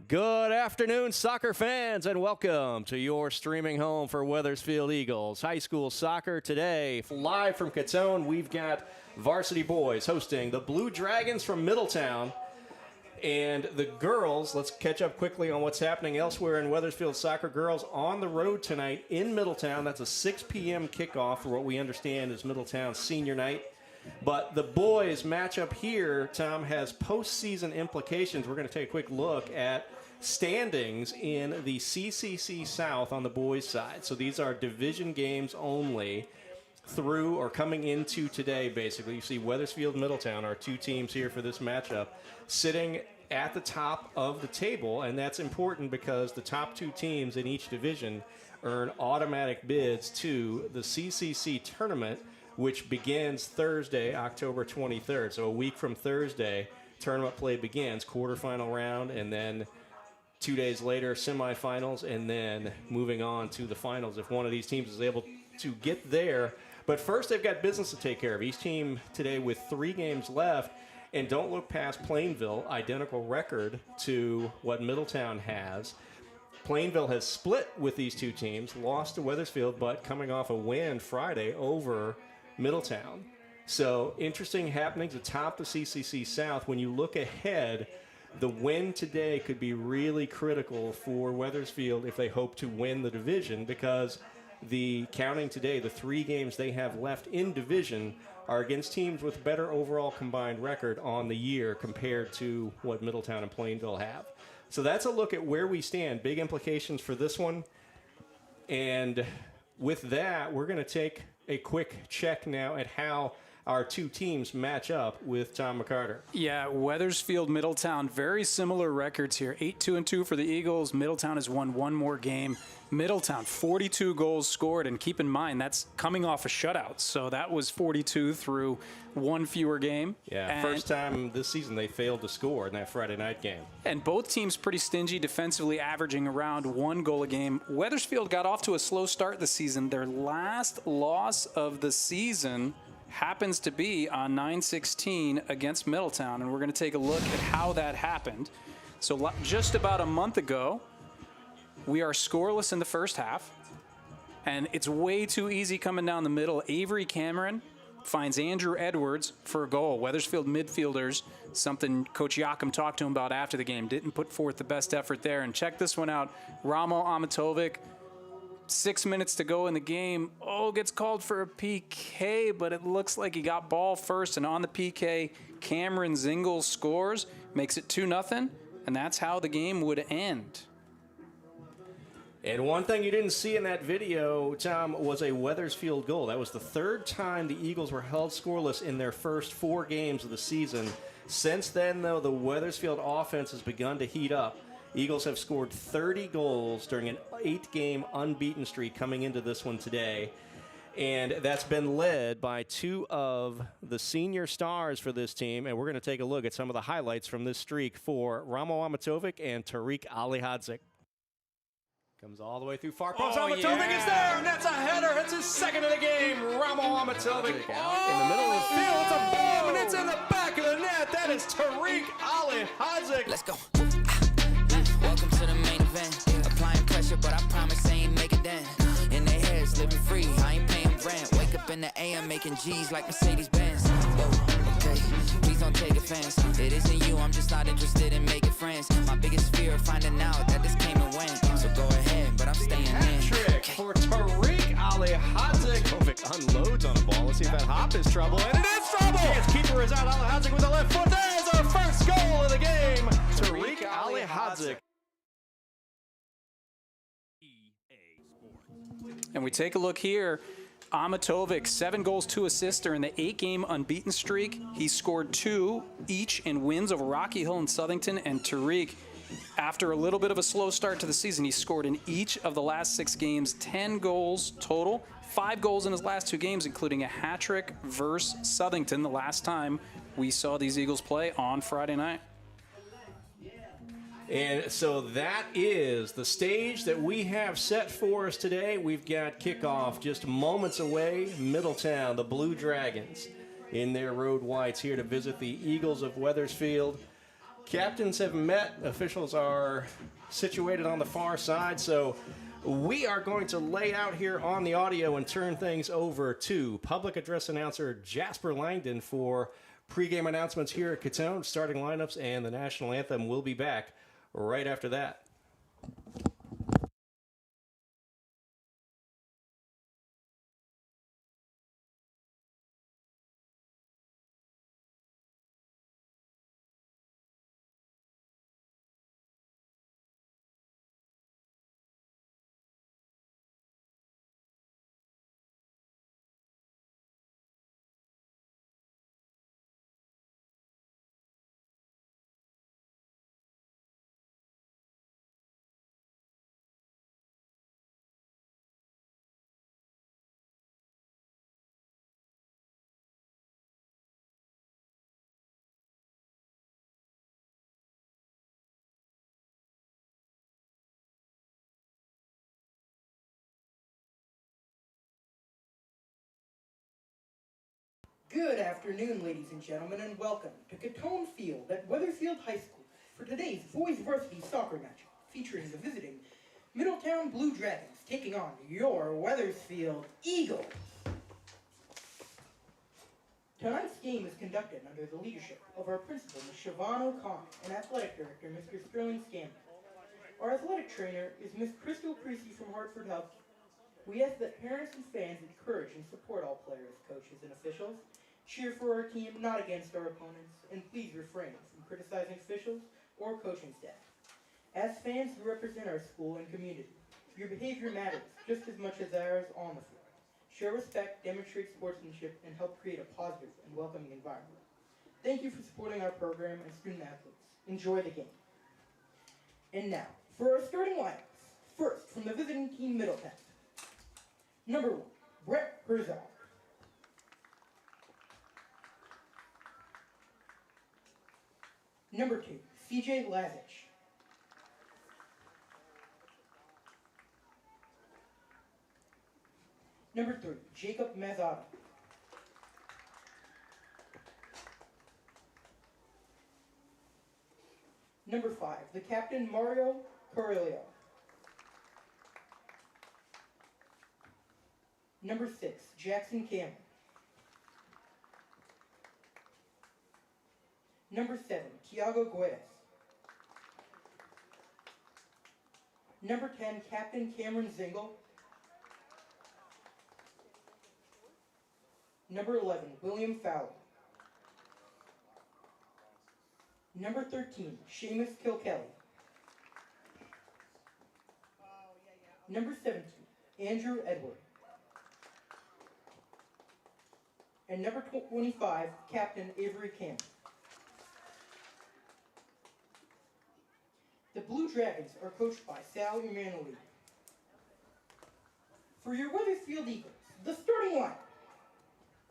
Good afternoon, soccer fans, and welcome to your streaming home for Wethersfield Eagles high school soccer today. Live from Catone, we've got varsity boys hosting the Blue Dragons from Middletown. And the girls, let's catch up quickly on what's happening elsewhere in Wethersfield soccer. Girls on the road tonight in Middletown. That's a 6 p.m. kickoff for what we understand is Middletown's senior night. But the boys match up here, Tom, has postseason implications. We're going to take a quick look at standings in the CCC South on the boys' side. So these are division games only through or coming into today, basically. You see Wethersfield, Middletown, our two teams here for this matchup, sitting at the top of the table, and that's important because the top two teams in each division earn automatic bids to the CCC tournament, which begins Thursday, October 23rd. So a week from Thursday, tournament play begins, quarterfinal round, and then 2 days later, semifinals, and then moving on to the finals if one of these teams is able to get there. But first, they've got business to take care of. Each team today with 3 games left, and don't look past Plainville, identical record to what Middletown has. Plainville has split with these two teams, lost to Wethersfield, but coming off a win Friday over Middletown. So interesting happenings atop the CCC South. When you look ahead, the win today could be really critical for Wethersfield if they hope to win the division, because the counting today, the 3 games they have left in division are against teams with better overall combined record on the year compared to what Middletown and Plainville have. So that's a look at where we stand. Big implications for this one. And with that, we're going to take a quick check now at how our two teams match up with Tom McCarter. Yeah, Wethersfield, Middletown, very similar records here. 8-2-2 for the Eagles. Middletown has won one more game. Middletown, 42 goals scored, and keep in mind, that's coming off a shutout. So that was 42 through one fewer game. Yeah, and first time this season they failed to score in that Friday night game. And both teams pretty stingy defensively, averaging around 1 goal a game. Wethersfield got off to a slow start this season. Their last loss of the season happens to be on 9/16 against Middletown, and we're going to take a look at how that happened. So just about a month ago, we are scoreless in the first half, and it's way too easy coming down the middle. Avery Cameron finds Andrew Edwards for a goal. Wethersfield midfielders, something Coach Yakum talked to him about after the game, didn't put forth the best effort there. And check this one out. Ramo Amatovic, 6 minutes to go in the game. Gets called for a PK, but it looks like he got ball first. And on the PK, Cameron Zingel scores, makes it 2-0, and that's how the game would end. And one thing you didn't see in that video, Tom, was a Wethersfield goal. That was the 3rd time the Eagles were held scoreless in their first 4 games of the season. Since then, though, the Wethersfield offense has begun to heat up. Eagles have scored 30 goals during an 8-game unbeaten streak coming into this one today. And that's been led by 2 of the senior stars for this team. And we're going to take a look at some of the highlights from this streak for Ramo Amatovic and Tariq Alihadzik. Comes all the way through far post. Amatovic is there, and that's a header. It's his 2nd of the game. Ramo Amatovic out in the middle of the field. It's a bomb, and it's in the back of the net. That is Tariq Alihadzik. Let's go. Welcome to the main event. Applying pressure, but I promise I ain't make it then. In their heads, living free, I ain't paying rent. Wake up in the AM, making G's like Mercedes-Benz. Okay, please don't take offense. It isn't you, I'm just not interested in making friends. My biggest fear of finding out that this came and went. So go ahead, but I'm staying in. Hat-trick for Tariq Alihadzik. Kovic unloads on the ball. Let's see if that hop is trouble, and it is trouble! His keeper is out. Alihadzik with the left foot. There's our first goal of the game. Tariq Alihadzik. And we take a look here. Amatovic, 7 goals, 2 assists during the 8-game unbeaten streak. He scored 2 each in wins over Rocky Hill and Southington. And Tariq, after a little bit of a slow start to the season, he scored in each of the last 6 games, 10 goals total, 5 goals in his last 2 games, including a hat-trick versus Southington the last time we saw these Eagles play on Friday night. And so that is the stage that we have set for us today. We've got kickoff just moments away. Middletown, the Blue Dragons, in their road whites here to visit the Eagles of Wethersfield. captains have met. Officials are situated on the far side, so we are going to lay out here on the audio and turn things over to public address announcer Jasper Langdon for pregame announcements here at Catone, starting lineups, and the national anthem. Will be back right after that. Good afternoon, ladies and gentlemen, and welcome to Catone Field at Wethersfield High School for today's boys varsity soccer match featuring the visiting Middletown Blue Dragons taking on your Wethersfield Eagles. Tonight's game is conducted under the leadership of our principal, Ms. Siobhan O'Connor, and athletic director, Mr. Sterling Scanlon. Our athletic trainer is Ms. Crystal Creasy from Hartford Health. We ask that parents and fans encourage and support all players, coaches, and officials. Cheer for our team, not against our opponents, and please refrain from criticizing officials or coaching staff. As fans who represent our school and community, your behavior matters just as much as ours on the field. Show respect, demonstrate sportsmanship, and help create a positive and welcoming environment. Thank you for supporting our program and student athletes. Enjoy the game. And now, for our starting lineups. First, from the visiting team, Middletown. Number 1, Brett Herzog. Number 2, CJ Lazich. Number 3, Jacob Mazzata. Number 5, the captain, Mario Carrillo. Number 6, Jackson Cameron. Number 7, Tiago Guedes. Number 10, Captain Cameron Zingle. Number 11, William Fowler. Number 13, Seamus Kilkelly. Number 17, Andrew Edward. And number 25, Captain Avery Campbell. The Blue Dragons are coached by Sal Emanuele. For your Wethersfield Eagles, the starting line.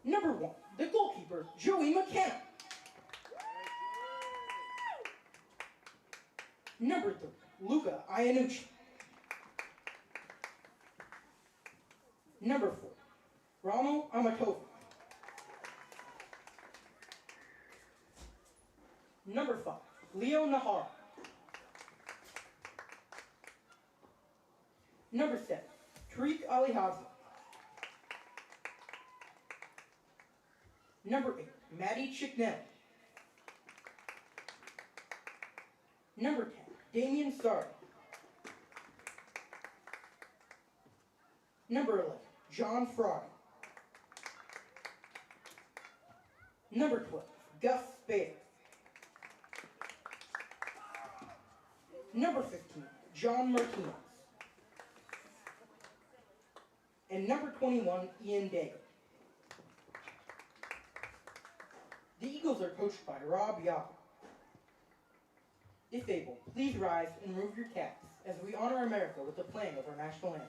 Number 1, the goalkeeper, Joey McKenna. Number 3, Luca Iannucci. Number 4, Ramo Amatova. Number 5, Leo Nahara. Number 7, Tariq Alihaza. Number 8, Maddie Chicknell. Number 10, Damian Sardi. Number 11, John Froggy. Number 12, Gus Spader. Number 15, John Martinez. And number 21, Ian Dager. The Eagles are coached by Rob Yaga. If able, please rise and remove your caps as we honor America with the playing of our national anthem.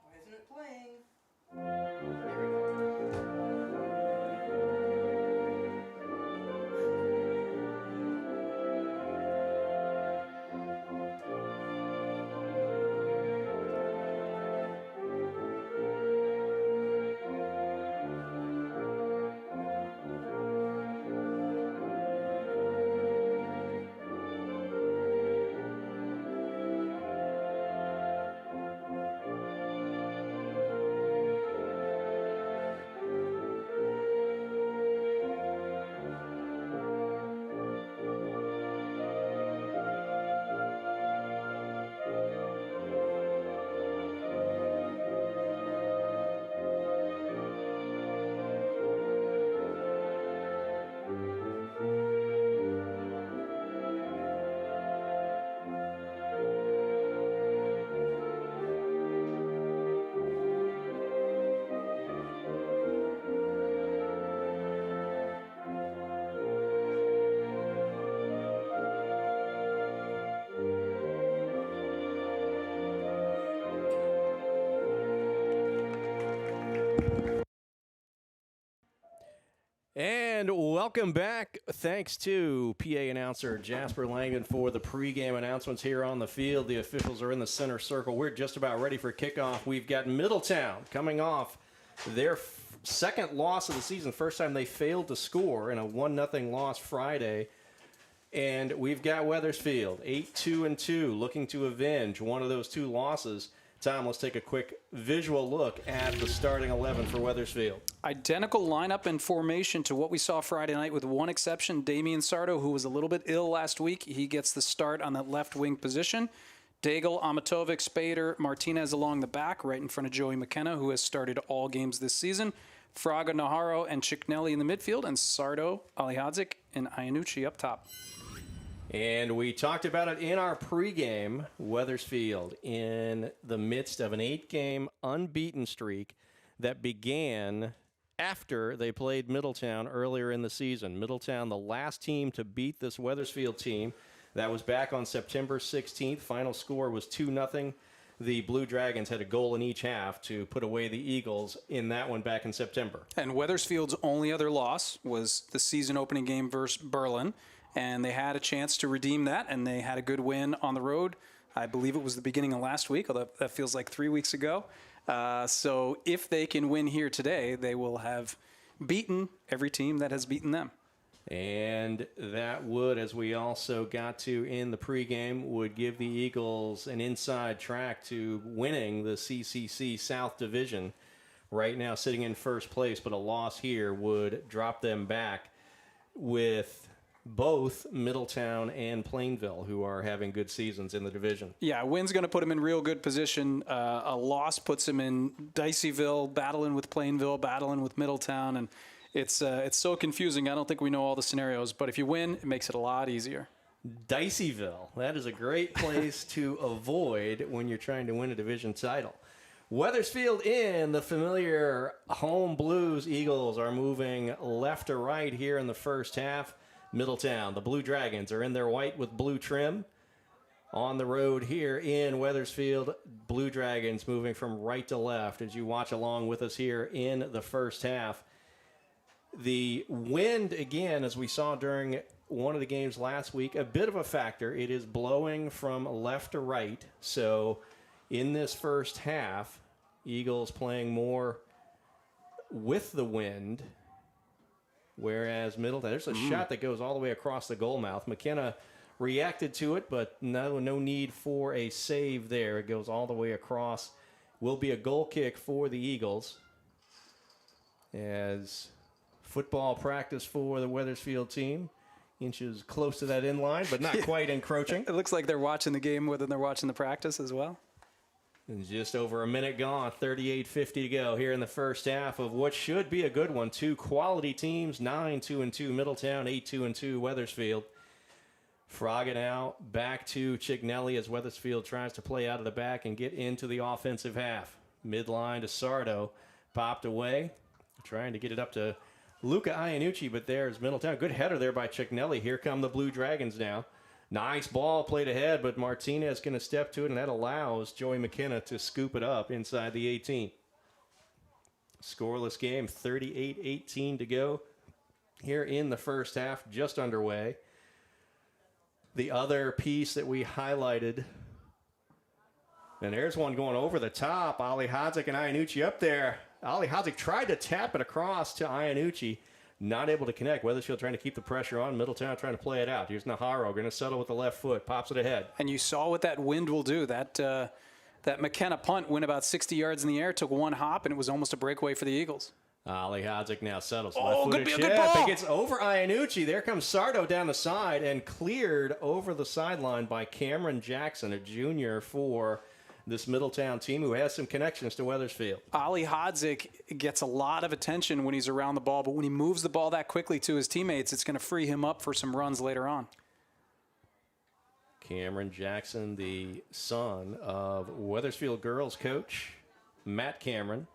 Why isn't it playing? There we go. And welcome back. Thanks to PA announcer Jasper Langdon for the pregame announcements here on the field. The officials are in the center circle. We're just about ready for kickoff. We've got Middletown coming off their second loss of the season. First time they failed to score in a 1-0 loss Friday. And we've got Wethersfield, 8-2-2, looking to avenge one of those two losses. Tom, let's take a quick visual look at the starting 11 for Wethersfield. Identical lineup and formation to what we saw Friday night, with one exception. Damian Sardo, who was a little bit ill last week, he gets the start on that left wing position. Daigle, Amatovic, Spader, Martinez along the back, right in front of Joey McKenna, who has started all games this season. Fraga, Naharro, and Chicknelli in the midfield, and Sardo, Alihadzik, and Iannucci up top. And we talked about it in our pregame. Wethersfield in the midst of an 8-game unbeaten streak that began after they played Middletown earlier in the season. Middletown, the last team to beat this Wethersfield team. That was back on September 16th. Final score was 2-0. The Blue Dragons had a goal in each half to put away the Eagles in that one back in September. And Wethersfield's only other loss was the season opening game versus Berlin. And they had a chance to redeem that, and they had a good win on the road. I believe it was the beginning of last week, although that feels like 3 weeks ago. So if they can win here today, they will have beaten every team that has beaten them. And that would, as we also got to in the pregame, would give the Eagles an inside track to winning the CCC South Division. Right now sitting in first place, but a loss here would drop them back with both Middletown and Plainville, who are having good seasons in the division. Yeah, a win's going to put them in real good position. A loss puts them in Diceyville, battling with Plainville, battling with Middletown, and it's so confusing. I don't think we know all the scenarios, but if you win, it makes it a lot easier. Diceyville, that is a great place to avoid when you're trying to win a division title. Wethersfield in the familiar home blues. Eagles are moving left to right here in the first half. Middletown, the Blue Dragons, are in their white with blue trim. On the road here in Wethersfield, Blue Dragons moving from right to left as you watch along with us here in the first half. The wind, again, as we saw during one of the games last week, a bit of a factor. It is blowing from left to right. So in this first half, Eagles playing more with the wind. Whereas Middleton, there's a shot that goes all the way across the goal mouth. McKenna reacted to it, but no need for a save there. It goes all the way across. Will be a goal kick for the Eagles. As football practice for the Wethersfield team. Inches close to that in line, but not quite encroaching. It looks like they're watching the game more than they're watching the practice as well. And just over a minute gone, 38:50 to go here in the first half of what should be a good one. Two quality teams, 9-2-2 Middletown, 8-2-2 Wethersfield. Fraga now back to Chicknelli as Wethersfield tries to play out of the back and get into the offensive half. Midline to Sardo, popped away, trying to get it up to Luca Iannucci, but there's Middletown. Good header there by Chicknelli. Here come the Blue Dragons now. Nice ball played ahead, but Martinez going to step to it, and that allows Joey McKenna to scoop it up inside the 18. Scoreless game, 38-18 to go here in the first half, just underway. The other piece that we highlighted, and there's one going over the top. Alihadzik and Iannucci up there. Alihadzik tried to tap it across to Iannucci. Not able to connect. Wethersfield trying to keep the pressure on. Middletown trying to play it out. Here's Naharro going to settle with the left foot. Pops it ahead. And you saw what that wind will do. That McKenna punt went about 60 yards in the air, took one hop, and it was almost a breakaway for the Eagles. Alihadzik now settles. Oh, could be a good ball. It gets over Iannucci. There comes Sardo down the side and cleared over the sideline by Cameron Jackson, a junior for this Middletown team who has some connections to Wethersfield. Alihadzik gets a lot of attention when he's around the ball, but when he moves the ball that quickly to his teammates, it's going to free him up for some runs later on. Cameron Jackson, the son of Wethersfield girls coach Matt Cameron,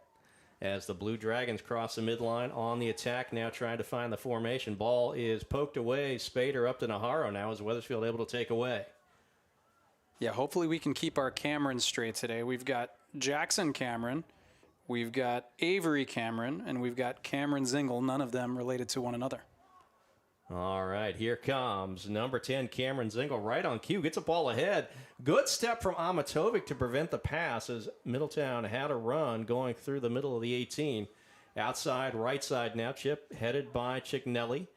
as the Blue Dragons cross the midline on the attack, now trying to find the formation. Ball is poked away. Spader up to Naharro now as Wethersfield able to take away. Yeah, hopefully we can keep our Cameron straight today. We've got Jackson Cameron, we've got Avery Cameron, and we've got Cameron Zingle, none of them related to one another. All right, here comes number 10, Cameron Zingle, right on cue, gets a ball ahead. Good step from Amatovic to prevent the pass as Middletown had a run going through the middle of the 18. Outside, right side now, chip headed by Chicknelly.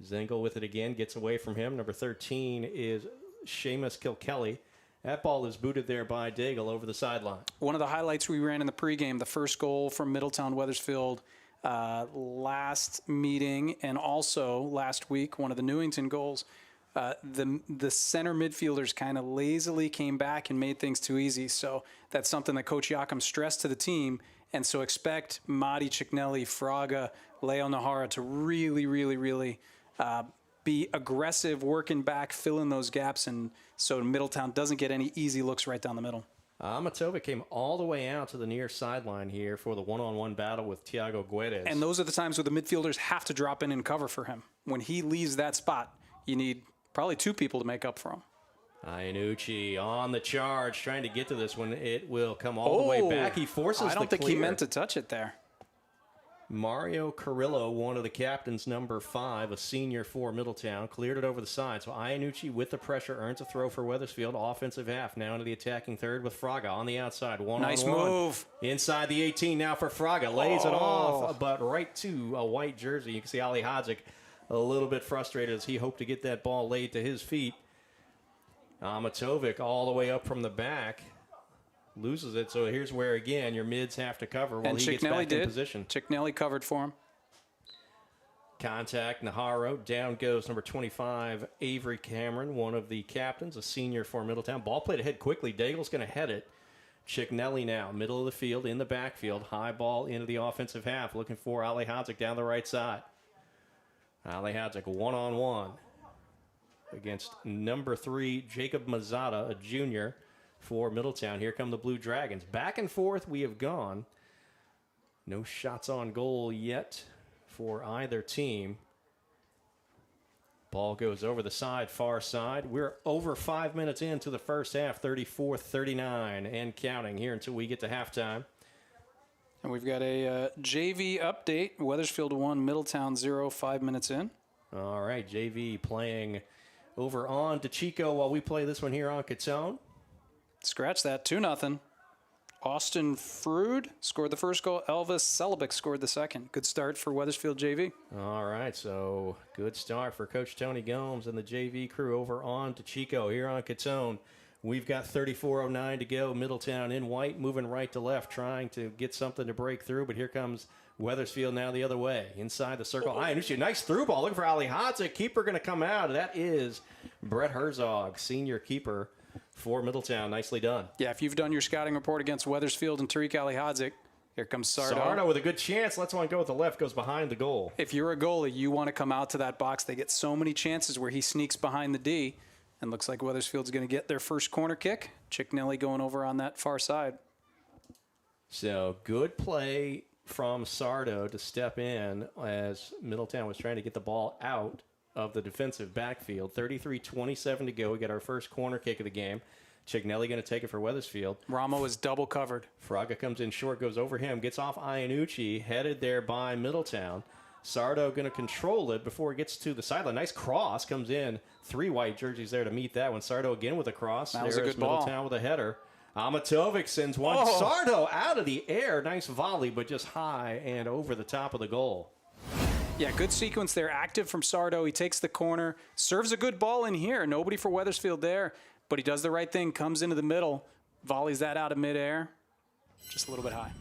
Zingle with it again, gets away from him. Number 13 is Seamus Kilkelly. That ball is booted there by Daigle over the sideline. One of the highlights we ran in the pregame, the first goal from Middletown Wethersfield last meeting, and also last week, one of the Newington goals. The center midfielders kind of lazily came back and made things too easy. So that's something that Coach Yakum stressed to the team. And so expect Madi Chicknelli, Fraga, Leo Nahara to really be aggressive, working back, filling those gaps, and so Middletown doesn't get any easy looks right down the middle. Amatovic came all the way out to the near sideline here for the one-on-one battle with Thiago Guedes. And those are the times where the midfielders have to drop in and cover for him. When he leaves that spot, you need probably two people to make up for him. Iannucci on the charge, trying to get to this one. It will come all the way back. He forces the clear. I don't think he meant to touch it there. Mario Carrillo, one of the captains, number 5, a senior for Middletown, cleared it over the side. So Iannucci with the pressure earns a throw for Wethersfield. Offensive half now into the attacking third with Fraga on the outside. Nice move. Inside the 18 now for Fraga. Lays it off, but right to a white jersey. You can see Ali Hadzik a little bit frustrated as he hoped to get that ball laid to his feet. Amatovic all the way up from the back. Loses it, so here's where, again, your mids have to cover while he gets back in position. Chicknelly covered for him. Contact, Naharo. Down goes number 25, Avery Cameron, one of the captains, a senior for Middletown. Ball played ahead quickly. Daigle's going to head it. Chicknelly now, middle of the field, in the backfield. High ball into the offensive half, looking for Ali Hadzik down the right side. Ali Hadzik one-on-one against number 3, Jacob Mazzata, a junior for Middletown. Here come the Blue Dragons. Back and forth we have gone. No shots on goal yet for either team. Ball goes over the side, far side. We're over 5 minutes into the first half, 34-39 and counting here until we get to halftime. And we've got a JV update. Wethersfield 1, Middletown 0, 5 minutes in. All right, JV playing over on DeChico while we play this one here on Catone. Scratch that, 2-0. Austin Frood scored the first goal. Elvis Celebic scored the second. Good start for Wethersfield JV. All right, so good start for Coach Tony Gomes and the JV crew over on DeChico here on Catone. We've got 34:09 to go. Middletown in white, moving right to left, trying to get something to break through, but here comes Wethersfield now the other way. Inside the circle. Nice through ball. Looking for Ali Hadzik. Keeper going to come out. That is Brett Herzog, senior keeper for Middletown. Nicely done. Yeah, if you've done your scouting report against Wethersfield and Tariq Ali Hadzik, here comes Sardo. Sardo with a good chance. Let's one go with the left. Goes behind the goal. If you're a goalie, you want to come out to that box. They get so many chances where he sneaks behind the D. And looks like Wethersfield's going to get their first corner kick. Chicknelly going over on that far side. So good play from Sardo to step in as Middletown was trying to get the ball out of the defensive backfield. 33:27 to go. We get our first corner kick of the game. Chicknelly going to take it for Wethersfield. Ramo is double covered. Fraga comes in short, goes over him, gets off Iannucci, headed there by Middletown. Sardo going to control it before it gets to the sideline. Nice cross comes in. 3 white jerseys there to meet that one. Sardo again with a cross. That was a good ball. Middletown with a header. Amatovic sends one. Oh. Sardo out of the air. Nice volley, but just high and over the top of the goal. Yeah, good sequence there. Active from Sardo. He takes the corner. Serves a good ball in here. Nobody for Wethersfield there. But he does the right thing. Comes into the middle. Volleys that out of midair. Just a little bit high.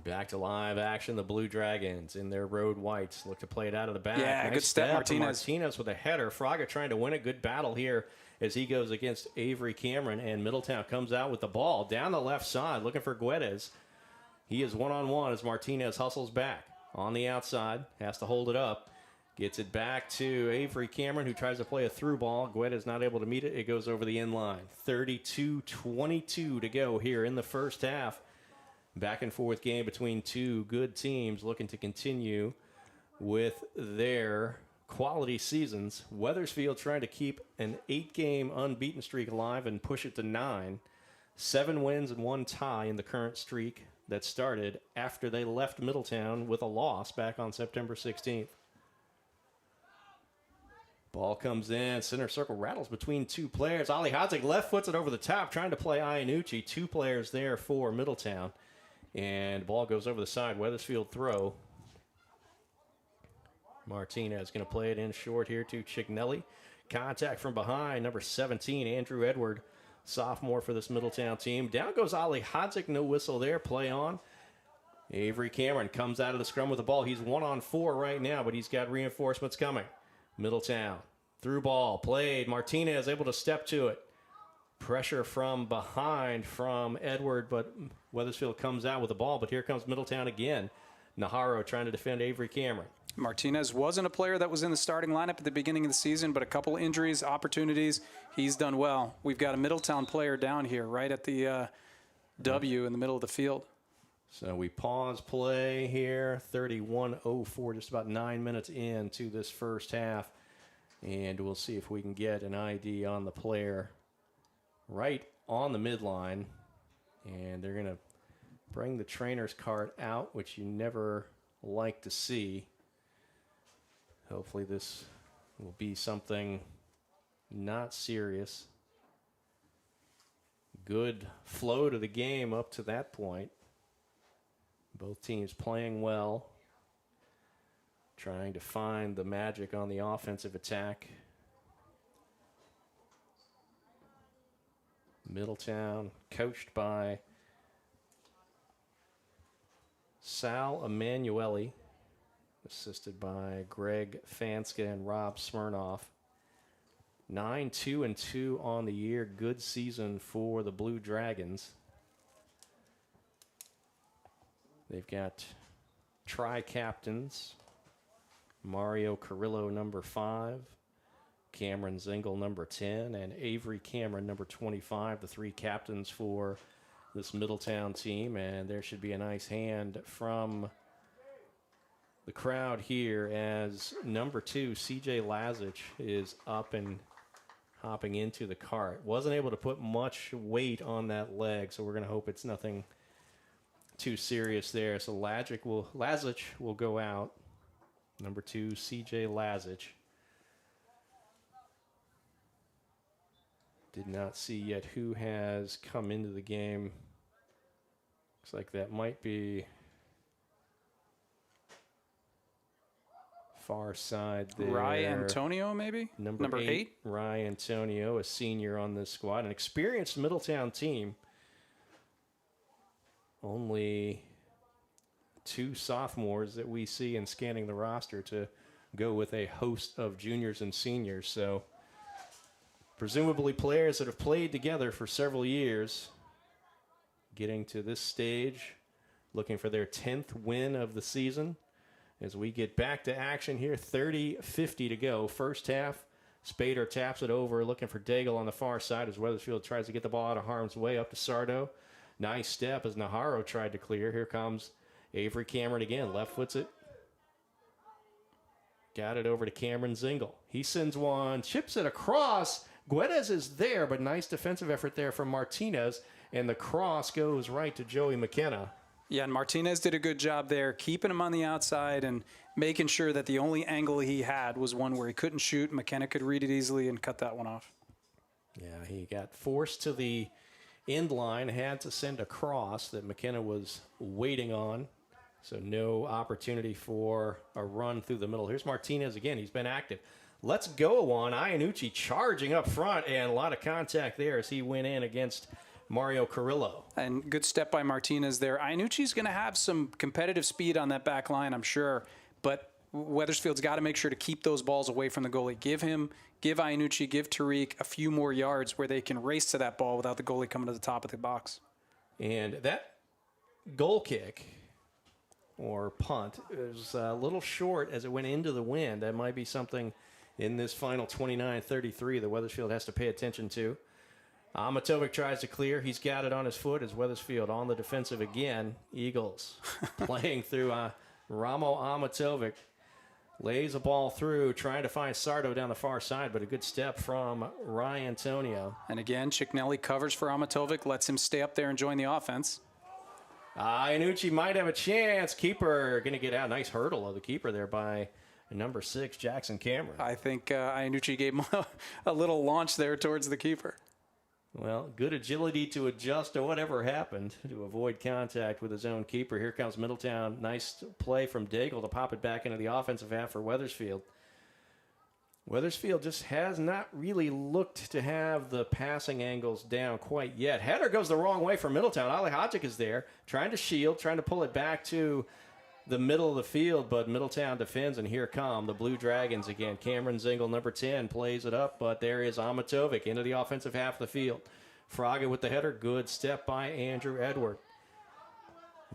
Back to live action. The Blue Dragons in their road whites look to play it out of the back. Yeah, nice good step, Martinez. Martinez with a header. Fraga trying to win a good battle here as he goes against Avery Cameron, and Middletown comes out with the ball down the left side looking for Guedes. He is one-on-one as Martinez hustles back on the outside, has to hold it up. Gets it back to Avery Cameron, who tries to play a through ball. Guedes not able to meet it. It goes over the end line. 32-22 to go here in the first half. Back and forth game between two good teams looking to continue with their quality seasons. Wethersfield trying to keep an 8-game unbeaten streak alive and push it to 9. 7 wins and 1 tie in the current streak. that started after they left Middletown with a loss back on September 16th. Ball comes in, center circle, rattles between two players. Ali Hodzik left foots it over the top, trying to play Iannucci. Two players there for Middletown. And ball goes over the side. Wethersfield throw. Martinez going to play it in short here to Chignelli. Contact from behind, number 17, Andrew Edward, sophomore for this Middletown team. Down goes Ali Hodzik, no whistle there, play on. Avery Cameron comes out of the scrum with the ball. He's 1-on-4 right now, but he's got reinforcements coming. Middletown, through ball, played. Martinez able to step to it. Pressure from behind from Edward, but Wethersfield comes out with the ball. But here comes Middletown again. Naharo trying to defend Avery Cameron. Martinez wasn't a player that was in the starting lineup at the beginning of the season, but a couple injuries, opportunities, he's done well. We've got a Middletown player down here right at the W in the middle of the field. So we pause play here, 31:04, just about 9 minutes into this first half. And we'll see if we can get an ID on the player right on the midline. And they're going to bring the trainer's cart out, which you never like to see. Hopefully this will be something not serious. Good flow to the game up to that point. Both teams playing well, trying to find the magic on the offensive attack. Middletown, coached by Sal Emanuele, assisted by Greg Fanska and Rob Smirnoff. 9-2-2 on the year. Good season for the Blue Dragons. They've got tri-captains. Mario Carrillo, number 5. Cameron Zingle, number 10. And Avery Cameron, number 25. The three captains for this Middletown team. And there should be a nice hand from the crowd here as number 2, CJ Lazich, is up and hopping into the cart. Wasn't able to put much weight on that leg, so we're going to hope it's nothing too serious there. So Lazich will go out. Number 2, CJ Lazich. Did not see yet who has come into the game. Looks like that might be far side there. Rye Antonio, maybe? Number 8. Rye Antonio, a senior on this squad. An experienced Middletown team. Only 2 sophomores that we see in scanning the roster to go with a host of juniors and seniors. So presumably players that have played together for several years, getting to this stage, looking for their 10th win of the season. As we get back to action here, 30:50 to go. First half, Spader taps it over, looking for Daigle on the far side as Wethersfield tries to get the ball out of harm's way up to Sardo. Nice step as Naharo tried to clear. Here comes Avery Cameron again. Left foots it. Got it over to Cameron Zingle. He sends one, chips it across. Guedes is there, but nice defensive effort there from Martinez. And the cross goes right to Joey McKenna. Yeah, and Martinez did a good job there, keeping him on the outside and making sure that the only angle he had was one where he couldn't shoot. McKenna could read it easily and cut that one off. Yeah, he got forced to the end line, had to send a cross that McKenna was waiting on. So no opportunity for a run through the middle. Here's Martinez again. He's been active. Let's go on. Iannucci charging up front, and a lot of contact there as he went in against Mario Carrillo. And good step by Martinez there. Iannucci's going to have some competitive speed on that back line, I'm sure. But Wethersfield's got to make sure to keep those balls away from the goalie. Give Iannucci, give Tariq a few more yards where they can race to that ball without the goalie coming to the top of the box. And that goal kick or punt is a little short as it went into the wind. That might be something in this final 29-33 that Wethersfield has to pay attention to. Amatovic tries to clear. He's got it on his foot as Wethersfield on the defensive again. Eagles playing through Ramo Amatovic. Lays a ball through, trying to find Sardo down the far side, but a good step from Ryan Antonio. And again, Chicknelli covers for Amatovic, lets him stay up there and join the offense. Iannucci might have a chance. Keeper going to get out. Nice hurdle of the keeper there by number 6, Jackson Cameron. I think Iannucci gave him a little launch there towards the keeper. Well, good agility to adjust to whatever happened to avoid contact with his own keeper. Here comes Middletown. Nice play from Daigle to pop it back into the offensive half for Wethersfield. Wethersfield just has not really looked to have the passing angles down quite yet. Header goes the wrong way for Middletown. Ali Hadjic is there, trying to shield, trying to pull it back to the middle of the field, but Middletown defends, and here come the Blue Dragons again. Cameron Zingle, number 10, plays it up, but there is Amatovic into the offensive half of the field. Fraga with the header. Good step by Andrew Edward.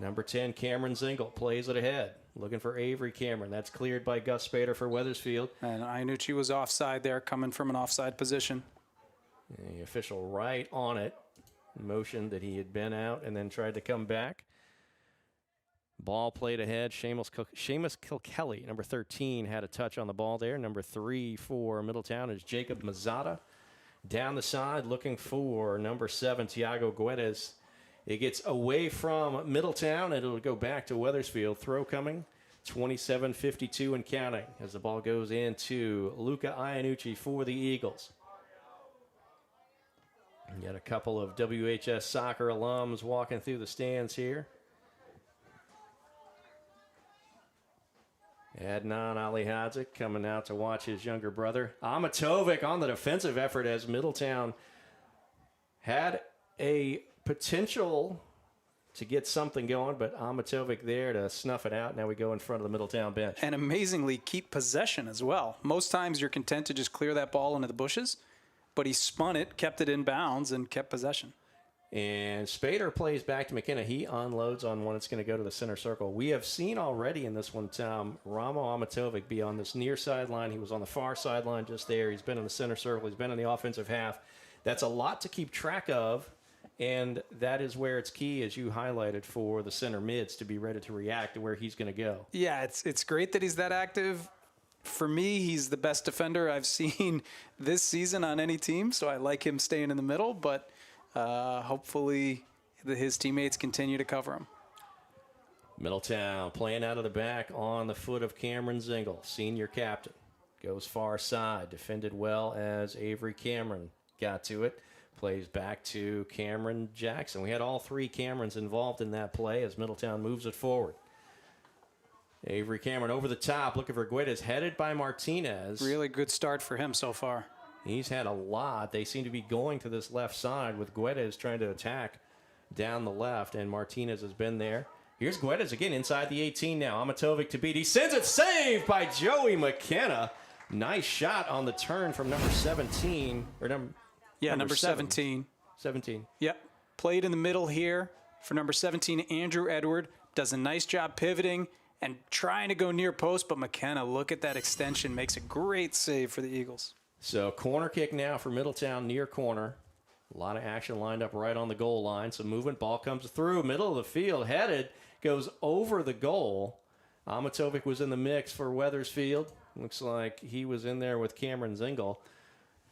Number 10, Cameron Zingle, plays it ahead. Looking for Avery Cameron. That's cleared by Gus Spader for Wethersfield. And Iannucci was offside there, coming from an offside position. The official right on it. Motioned that he had been out and then tried to come back. Ball played ahead. Seamus Kilkelly, number 13, had a touch on the ball there. Number 3 for Middletown is Jacob Mazzata. Down the side, looking for number 7, Tiago Guedes. It gets away from Middletown, and it'll go back to Wethersfield. Throw coming, 27-52 and counting, as the ball goes into Luca Iannucci for the Eagles. You got a couple of WHS soccer alums walking through the stands here. Adnan Ali Hadjic coming out to watch his younger brother. Amatovic on the defensive effort as Middletown had a potential to get something going, but Amatovic there to snuff it out. Now we go in front of the Middletown bench. And amazingly keep possession as well. Most times you're content to just clear that ball into the bushes, but he spun it, kept it in bounds, and kept possession. And Spader plays back to McKenna. He unloads on one. It's going to go to the center circle. We have seen already in this one, Tom, Ramo Amatovic be on this near sideline. He was on the far sideline just there. He's been in the center circle. He's been in the offensive half. That's a lot to keep track of, and that is where it's key, as you highlighted, for the center mids to be ready to react to where he's going to go. Yeah, it's great that he's that active. For me, he's the best defender I've seen this season on any team, so I like him staying in the middle, but hopefully his teammates continue to cover him. Middletown playing out of the back on the foot of Cameron Zingle, senior captain. Goes far side, defended well as Avery Cameron got to it. Plays back to Cameron Jackson. We had all 3 Camerons involved in that play as Middletown moves it forward. Avery Cameron over the top, looking for Guedes, headed by Martinez. Really good start for him so far. He's had a lot. They seem to be going to this left side with Guedes trying to attack down the left, and Martinez has been there. Here's Guedes again inside the 18 now. Amatovic to beat. He sends it, saved by Joey McKenna. Nice shot on the turn from number 17. Or number 17. 17. Yep. Played in the middle here for number 17, Andrew Edward. Does a nice job pivoting and trying to go near post, but McKenna, look at that extension, makes a great save for the Eagles. So corner kick now for Middletown, near corner. A lot of action lined up right on the goal line. Some movement, ball comes through, middle of the field, headed, goes over the goal. Amatovic was in the mix for Wethersfield. Looks like he was in there with Cameron Zingle.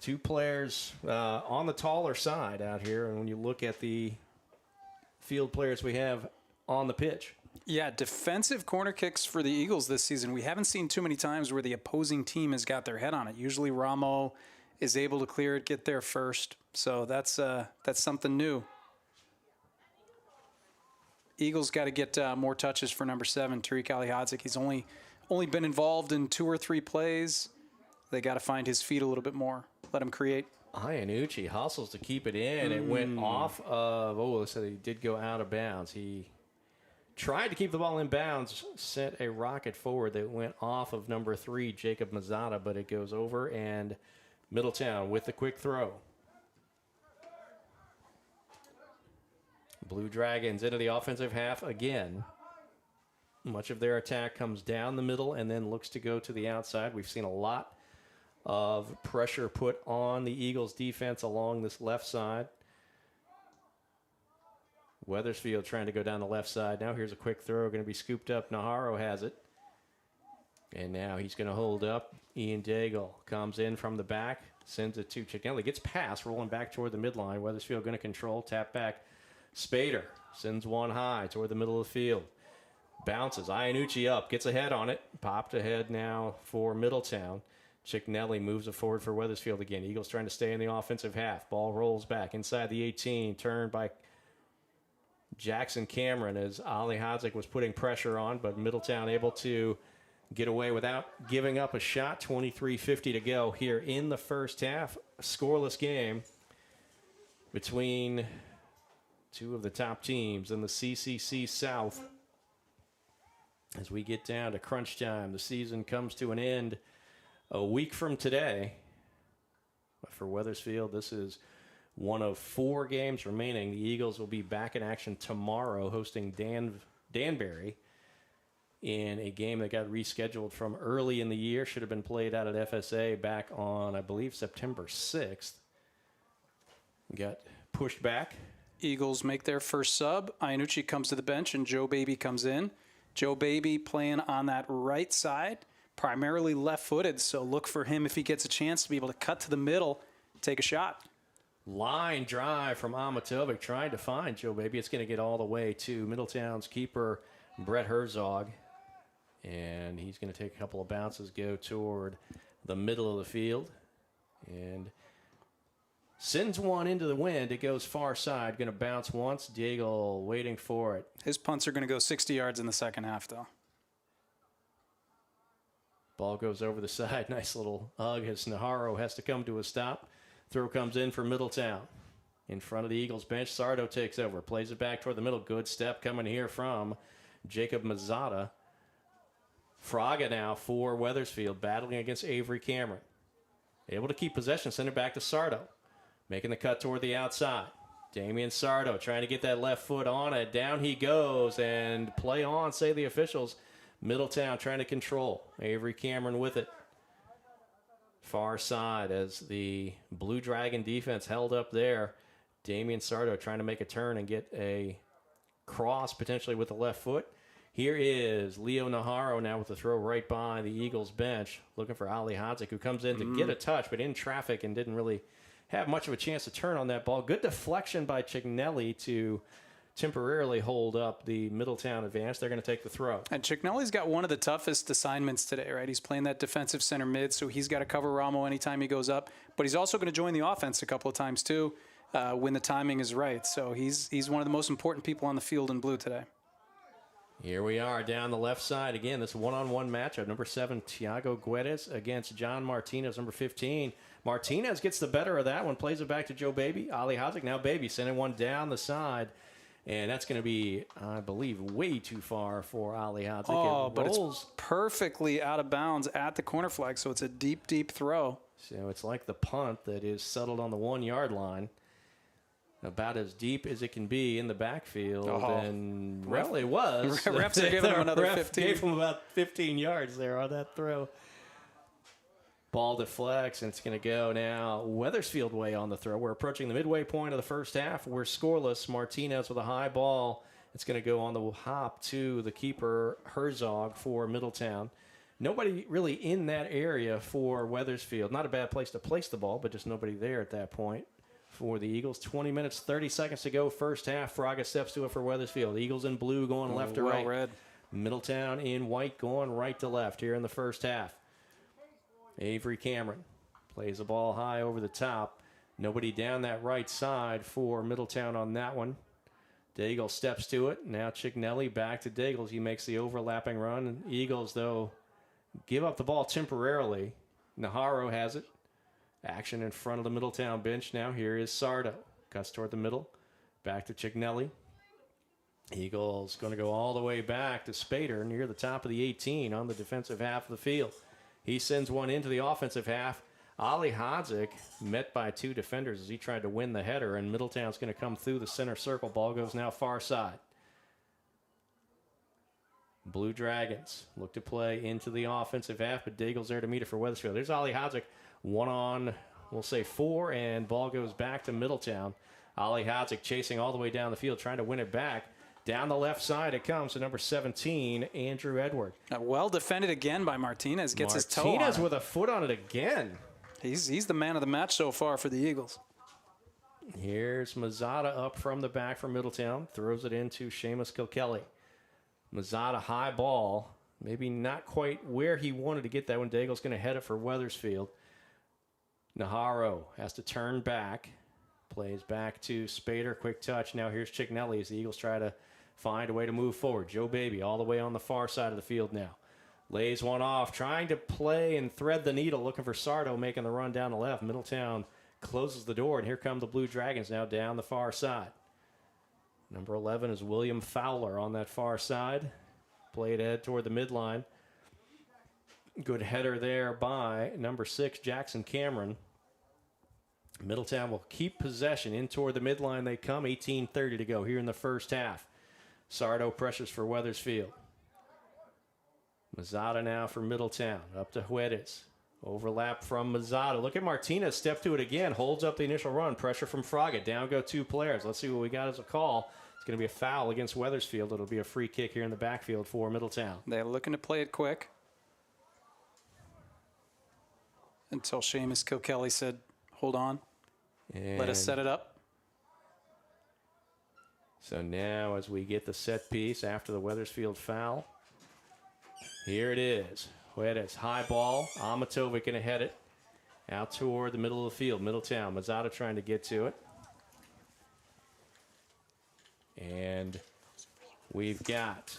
2 players on the taller side out here, and when you look at the field players we have on the pitch. Yeah, defensive corner kicks for the Eagles this season. We haven't seen too many times where the opposing team has got their head on it. Usually Ramo is able to clear it, get there first. So that's something new. Eagles got to get more touches for number 7, Tariq Ali Hadjic. He's only been involved in 2 or 3 plays. They got to find his feet a little bit more. Let him create. Iannucci hustles to keep it in. It went off of, so he did go out of bounds. He tried to keep the ball in bounds, sent a rocket forward that went off of number 3, Jacob Mazzata, but it goes over, and Middletown with the quick throw. Blue Dragons into the offensive half again. Much of their attack comes down the middle and then looks to go to the outside. We've seen a lot of pressure put on the Eagles defense along this left side. Wethersfield trying to go down the left side. Now here's a quick throw, going to be scooped up. Najarro has it. And now he's going to hold up. Ian Daigle comes in from the back, sends it to Chignelli. Gets past, rolling back toward the midline. Wethersfield going to control, tap back Spader sends one high toward the middle of the field. Bounces. Iannucci up. Gets ahead on it. Popped ahead now for Middletown. Chicknelli moves it forward for Wethersfield again. Eagles trying to stay in the offensive half. Ball rolls back inside the 18. Turned by Jackson Cameron as Ali Hodzik was putting pressure on, but Middletown able to get away without giving up a shot. 23:50 to go here in the first half. A scoreless game between two of the top teams in the CCC South. As we get down to crunch time, the season comes to an end a week from today. But for Wethersfield, this is one of 4 games remaining. The Eagles will be back in action tomorrow, hosting Danbury in a game that got rescheduled from early in the year. Should have been played out at FSA back on, I believe, September 6th. Got pushed back. Eagles make their first sub. Iannucci comes to the bench, and Joe Baby comes in. Joe Baby playing on that right side, primarily left-footed, so look for him if he gets a chance to be able to cut to the middle, take a shot. Line drive from Amatovic trying to find Joe Baby. It's going to get all the way to Middletown's keeper, Brett Herzog. And he's going to take a couple of bounces, go toward the middle of the field. And sends one into the wind. It goes far side. Going to bounce once. Diego waiting for it. His punts are going to go 60 yards in the second half, though. Ball goes over the side. Nice little hug as Najarro has to come to a stop. Throw comes in for Middletown. In front of the Eagles bench, Sardo takes over. Plays it back toward the middle. Good step coming here from Jacob Mazzata. Fraga now for Wethersfield, battling against Avery Cameron. Able to keep possession, send it back to Sardo. Making the cut toward the outside. Damian Sardo trying to get that left foot on it. Down he goes, and play on, say the officials. Middletown trying to control. Avery Cameron with it. Far side as the Blue Dragon defense held up there. Damian Sardo trying to make a turn and get a cross potentially with the left foot. Here is Leo Najarro now with the throw right by the Eagles bench. Looking for Ali Hodzik, who comes in to get a touch, but in traffic and didn't really have much of a chance to turn on that ball. Good deflection by Chicknelli to temporarily hold up the Middletown advance. They're going to take the throw. And Chicknelli's got one of the toughest assignments today, right? He's playing that defensive center mid, so he's got to cover Ramo anytime he goes up. But he's also going to join the offense a couple of times, too, when the timing is right. So he's one of the most important people on the field in blue today. Here we are down the left side. Again, this one-on-one matchup. Number 7, Tiago Guedes against John Martinez, number 15. Martinez gets the better of that one, plays it back to Joe Baby. Ali Hodzik, now Baby, sending one down the side. And that's going to be, I believe, way too far for Ali Hodzik. Oh, but it's perfectly out of bounds at the corner flag, so it's a deep, deep throw. So it's like the punt that is settled on the 1-yard line. About as deep as it can be in the backfield. And well, it was. Refs are giving him another 15. Gave him about 15 yards there on that throw. Ball deflects, and it's going to go now Wethersfield way on the throw. We're approaching the midway point of the first half. We're scoreless. Martinez with a high ball. It's going to go on the hop to the keeper, Herzog, for Middletown. Nobody really in that area for Wethersfield. Not a bad place to place the ball, but just nobody there at that point for the Eagles. 20 minutes, 30 seconds to go, first half. Fraga steps to it for Wethersfield. Eagles in blue going left to right. Red. Middletown in white going right to left here in the first half. Avery Cameron plays the ball high over the top. Nobody down that right side for Middletown on that one. Daigle steps to it. Now Chicknelli back to Daigles. He makes the overlapping run. Eagles, though, give up the ball temporarily. Najarro has it. Action in front of the Middletown bench now. Here is Sardo. Cuts toward the middle. Back to Chicknelli. Eagles going to go all the way back to Spader near the top of the 18 on the defensive half of the field. He sends one into the offensive half. Ali Hodzik met by 2 defenders as he tried to win the header, and Middletown's going to come through the center circle. Ball goes now far side. Blue Dragons look to play into the offensive half, but Daigle's there to meet it for Wethersfield. There's Ali Hodzik, 1 on, we'll say 4, and ball goes back to Middletown. Ali Hodzik chasing all the way down the field, trying to win it back. Down the left side it comes to number 17, Andrew Edward. Well defended again by Martinez. Gets his toe on it. Martinez with a foot on it again. He's the man of the match so far for the Eagles. Here's Mazzata up from the back for Middletown. Throws it into Seamus Kilkelly. Mazzata high ball. Maybe not quite where he wanted to get that one. Daigle's going to head it for Wethersfield. Naharo has to turn back. Plays back to Spader. Quick touch. Now here's Chignelli as the Eagles try to find a way to move forward. Joe Baby all the way on the far side of the field now. Lays one off. Trying to play and thread the needle. Looking for Sardo making the run down the left. Middletown closes the door, and here come the Blue Dragons now down the far side. Number 11 is William Fowler on that far side. Played ahead toward the midline. Good header there by number 6, Jackson Cameron. Middletown will keep possession in toward the midline. They come. 18:30 to go here in the first half. Sardo pressures for Wethersfield. Mazzata now for Middletown. Up to Huedes. Overlap from Mazzata. Look at Martinez. Step to it again. Holds up the initial run. Pressure from Fraga. Down go 2 players. Let's see what we got as a call. It's going to be a foul against Wethersfield. It'll be a free kick here in the backfield for Middletown. They're looking to play it quick. Until Seamus Kilkelly said, hold on. And let us set it up. So now as we get the set piece after the Wethersfield foul, here it is. Huedes, high ball. Amatovic going to head it out toward the middle of the field. Middletown. Mazzata trying to get to it. And we've got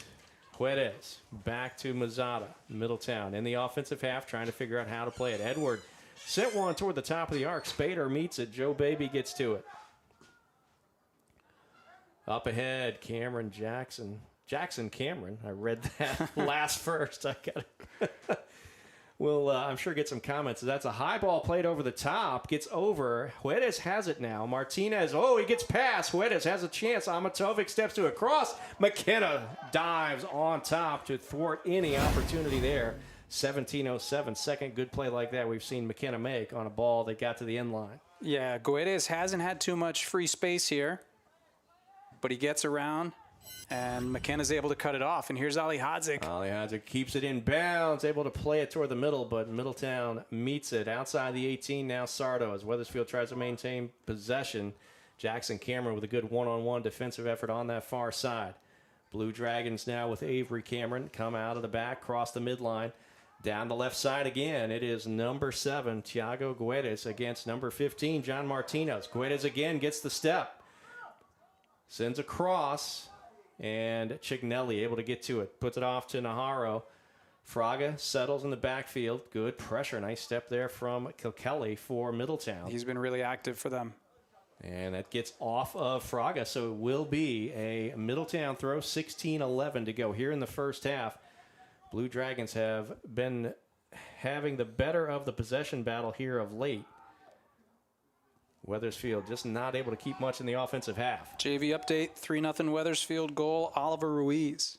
Huedes back to Mazzata. Middletown in the offensive half trying to figure out how to play it. Edward sent one toward the top of the arc. Spader meets it. Joe Baby gets to it. Up ahead, Cameron Jackson. Jackson Cameron. I read that last first. I got it. We'll, I'm sure, get some comments. That's a high ball played over the top. Gets over. Huedes has it now. Martinez. Oh, he gets past. Huedes has a chance. Amatovic steps to a cross. McKenna dives on top to thwart any opportunity there. 17:07. Second good play like that we've seen McKenna make on a ball that got to the end line. Yeah, Guedes hasn't had too much free space here, but he gets around. And McKenna's able to cut it off. And here's Ali Hadzik. Ali Hadzik keeps it in bounds, able to play it toward the middle, but Middletown meets it outside the 18. Now Sardo as Wethersfield tries to maintain possession. Jackson Cameron with a good one-on-one defensive effort on that far side. Blue Dragons now with Avery Cameron come out of the back, cross the midline. Down the left side again, it is number 7, Thiago Guedes against number 15, John Martinez. Guedes again gets the step. Sends a cross. And Chignelli able to get to it. Puts it off to Naharo. Fraga settles in the backfield. Good pressure. Nice step there from Kilkelly for Middletown. He's been really active for them. And that gets off of Fraga. So it will be a Middletown throw. 16:11 to go here in the first half. Blue Dragons have been having the better of the possession battle here of late. Wethersfield just not able to keep much in the offensive half. JV update, 3-0 Wethersfield goal, Oliver Ruiz.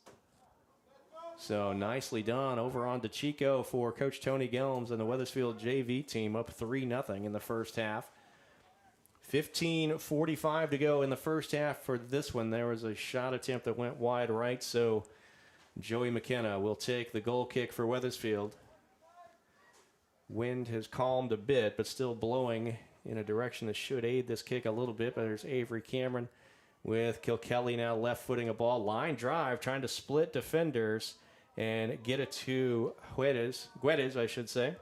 So nicely done over on DeChico for Coach Tony Gelms and the Wethersfield JV team, up 3-0 in the first half. 15:45 to go in the first half for this one. There was a shot attempt that went wide right, so Joey McKenna will take the goal kick for Wethersfield. Wind has calmed a bit, but still blowing in a direction that should aid this kick a little bit. But there's Avery Cameron with Kilkelly now left-footing a ball. Line drive, trying to split defenders and get it to Guedes, I should say.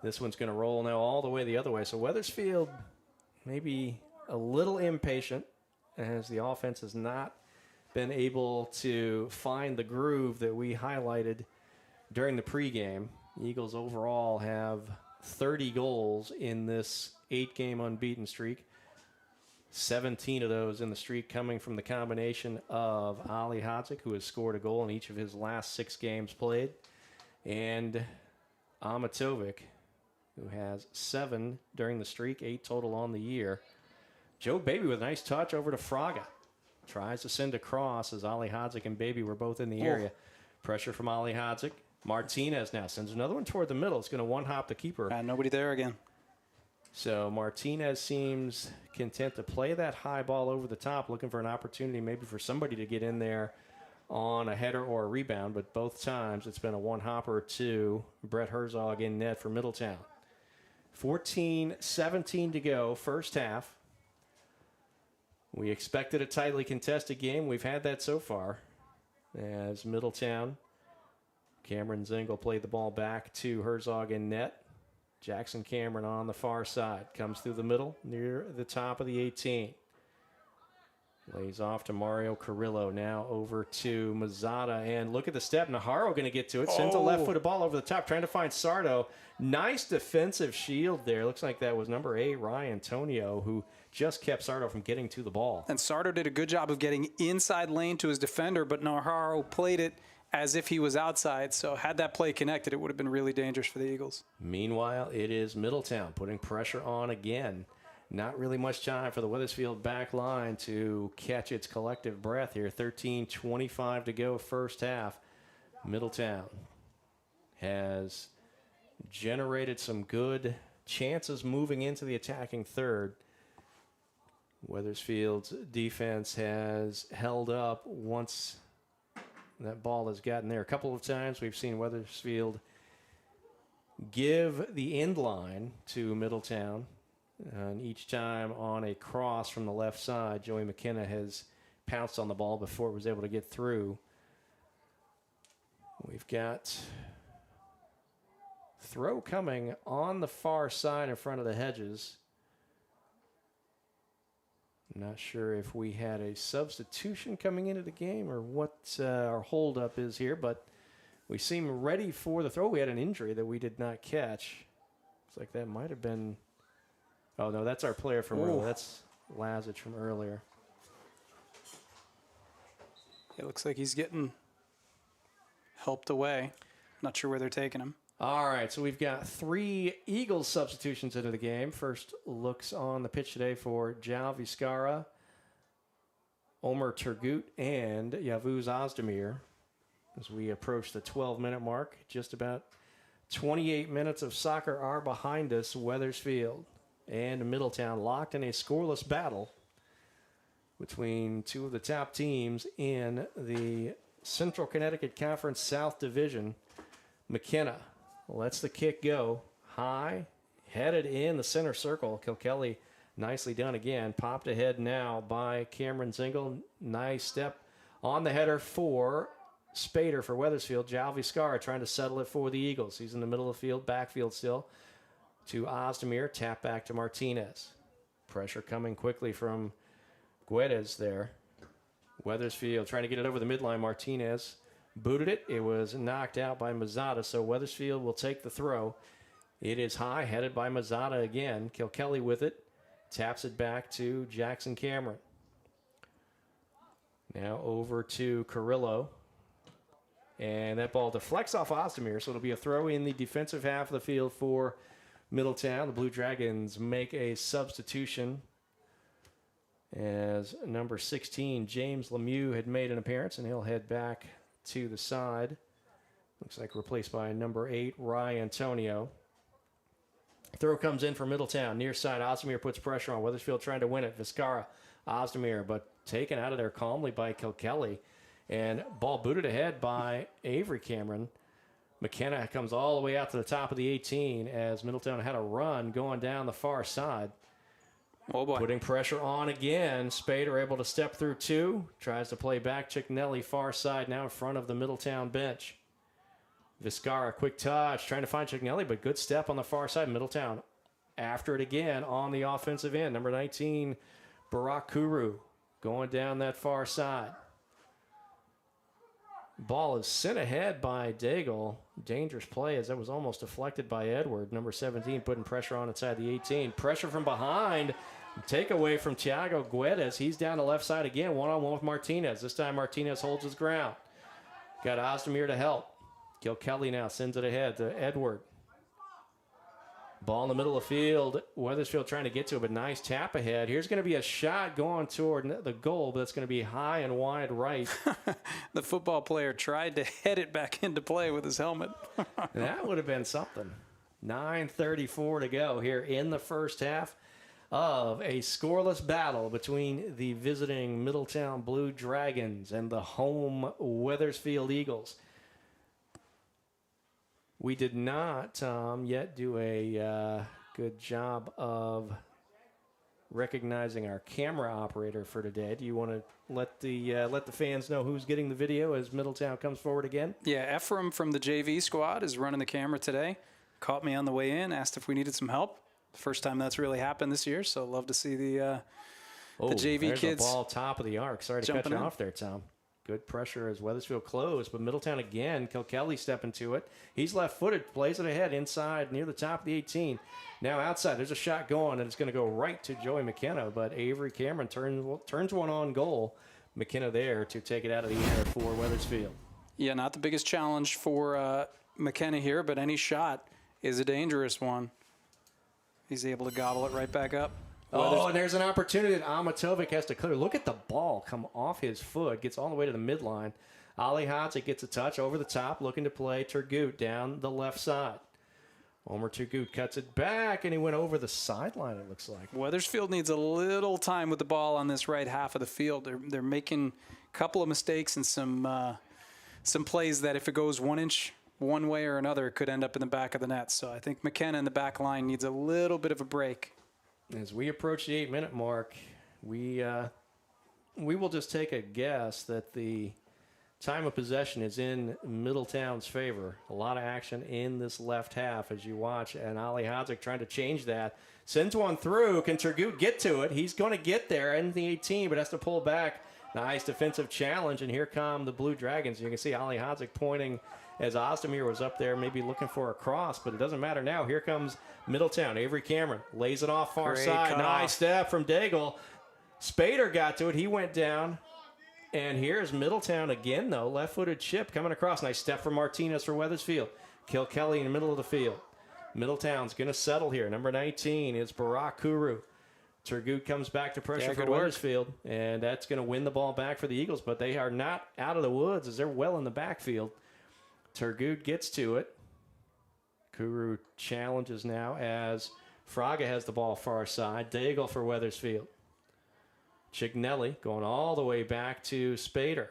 This one's going to roll now all the way the other way. So Wethersfield maybe a little impatient as the offense has not been able to find the groove that we highlighted during the pregame. Eagles overall have 30 goals in this 8-game unbeaten streak. 17 of those in the streak coming from the combination of Ali Hadzik, who has scored a goal in each of his last 6 games played, and Amatovic, who has 7 during the streak, 8 total on the year. Joe Baby with a nice touch over to Fraga. Tries to send a cross as Ali Hadzik and Baby were both in the area. Pressure from Ali Hadzik. Martinez now sends another one toward the middle. It's going to one-hop the keeper. Nobody there again. So Martinez seems content to play that high ball over the top, looking for an opportunity maybe for somebody to get in there on a header or a rebound. But both times it's been a one-hopper to Brett Herzog in net for Middletown. 14-17 to go, first half. We expected a tightly contested game. We've had that so far. As Middletown, Cameron Zingle played the ball back to Herzog in net. Jackson Cameron on the far side. Comes through the middle near the top of the 18. Lays off to Mario Carrillo. Now over to Mazzata. And look at the step. Najarro going to get to it. Sends a left-footed ball over the top. Trying to find Sardo. Nice defensive shield there. Looks like that was number 8, Ryan Tonio, who just kept Sardo from getting to the ball. And Sardo did a good job of getting inside lane to his defender, but Najarro played it as if he was outside. So had that play connected, it would have been really dangerous for the Eagles. Meanwhile, it is Middletown putting pressure on again. Not really much time for the Wethersfield back line to catch its collective breath here. 13:25 to go, first half. Middletown has generated some good chances moving into the attacking third. Wethersfield's defense has held up once that ball has gotten there. A couple of times we've seen Wethersfield give the end line to Middletown. And each time on a cross from the left side, Joey McKenna has pounced on the ball before it was able to get through. We've got throw coming on the far side in front of the hedges. Not sure if we had a substitution coming into the game or what our holdup is here, but we seem ready for the throw. We had an injury that we did not catch. Looks like that might have been... Oh, no, that's our player from earlier. That's Lazic from earlier. It looks like he's getting helped away. Not sure where they're taking him. All right, so we've got 3 Eagles substitutions into the game. First looks on the pitch today for Jal Vizcarra, Omer Turgut, and Yavuz Ozdemir. As we approach the 12-minute mark, just about 28 minutes of soccer are behind us. Wethersfield and Middletown locked in a scoreless battle between two of the top teams in the Central Connecticut Conference South Division. McKenna lets the kick go high, headed in the center circle. Kilkelly nicely done again. Popped ahead now by Cameron Zingle. Nice step on the header for Spader for Wethersfield. Jal Vizcarra trying to settle it for the Eagles. He's in the middle of the field, backfield still. To Ozdemir, tap back to Martinez. Pressure coming quickly from Guedes there. Wethersfield trying to get it over the midline. Martinez booted it. It was knocked out by Mazzata, so Wethersfield will take the throw. It is high, headed by Mazzata again. Kilkelly with it. Taps it back to Jackson Cameron. Now over to Carrillo. And that ball deflects off Ozdemir, so it'll be a throw in the defensive half of the field for Middletown. The Blue Dragons make a substitution as number 16, James Lemieux, had made an appearance, and he'll head back to the side. Looks like replaced by number 8, Ryan Tonio. Throw comes in for Middletown. Near side, Ozdemir puts pressure on. Wethersfield trying to win it. Vizcarra, Ozdemir, but taken out of there calmly by Kilkelly. And ball booted ahead by Avery Cameron. McKenna comes all the way out to the top of the 18 as Middletown had a run going down the far side. Oh, boy. Putting pressure on again. Spader able to step through 2. Tries to play back. Chicknelli far side now in front of the Middletown bench. Vizcarra, quick touch. Trying to find Chicknelli, but good step on the far side. Middletown after it again on the offensive end. Number 19, Barakuru, going down that far side. Ball is sent ahead by Daigle. Dangerous play as that was almost deflected by Edward. Number 17 putting pressure on inside the 18. Pressure from behind. Takeaway from Thiago Guedes. He's down the left side again. One-on-one with Martinez. This time Martinez holds his ground. Got Ozdemir to help. Kilkelly now sends it ahead to Edward. Ball in the middle of the field. Wethersfield trying to get to it, but nice tap ahead. Here's going to be a shot going toward the goal, but it's going to be high and wide right. The football player tried to head it back into play with his helmet. That would have been something. 9:34 to go here in the first half of a scoreless battle between the visiting Middletown Blue Dragons and the home Wethersfield Eagles. We did not, Tom, yet do a Good job of recognizing our camera operator for today. Do you want to let the fans know who's getting the video as Middletown comes forward again? Yeah, Ephraim from the JV squad is running the camera today. Caught me on the way in, asked if we needed some help. First time that's really happened this year, so love to see the JV there's kids. The ball top of the arc. Sorry to cut you in. off there, Tom. Good pressure as Wethersfield closed, but Middletown again. Kilkelly stepping to it. He's left-footed, plays it ahead inside near the top of the 18. Now outside, there's a shot going, and it's going to go right to Joey McKenna, but Avery Cameron turns one on goal. McKenna there to take it out of the air for Wethersfield. Yeah, not the biggest challenge for McKenna here, but any shot is a dangerous one. He's able to gobble it right back up. And there's an opportunity that Amatovic has to clear. Look at the ball come off his foot, gets all the way to the midline. Ali Hadzik gets a touch over the top, looking to play Turgut down the left side. Omer Turgut cuts it back, and he went over the sideline, it looks like. Wethersfield needs a little time with the ball on this right half of the field. They're making a couple of mistakes and some plays that if it goes 1 inch one way or another, it could end up in the back of the net. So I think McKenna in the back line needs a little bit of a break. As we approach the 8-minute mark, we will just take a guess that the time of possession is in Middletown's favor. A lot of action in this left half as you watch, and Ali Hadzik trying to change that. Sends one through. Can Turgut get to it? He's going to get there in the 18, but has to pull back. Nice defensive challenge, and here come the Blue Dragons. You can see Ali Hadzik pointing as Ozdemir was up there maybe looking for a cross, but it doesn't matter now. Here comes Middletown. Avery Cameron lays it off far side. Nice step from Daigle. Spader got to it. He went down. And here's Middletown again, though. Left-footed chip coming across. Nice step from Martinez for Wethersfield. Kilkelly in the middle of the field. Middletown's going to settle here. Number 19 is Barak Kuru. Turgut comes back to pressure for Wethersfield, and that's going to win the ball back for the Eagles, but they are not out of the woods as they're well in the backfield. Turgut gets to it. Kuru challenges now as Fraga has the ball far side. Daigle for Wethersfield. Chignelli going all the way back to Spader.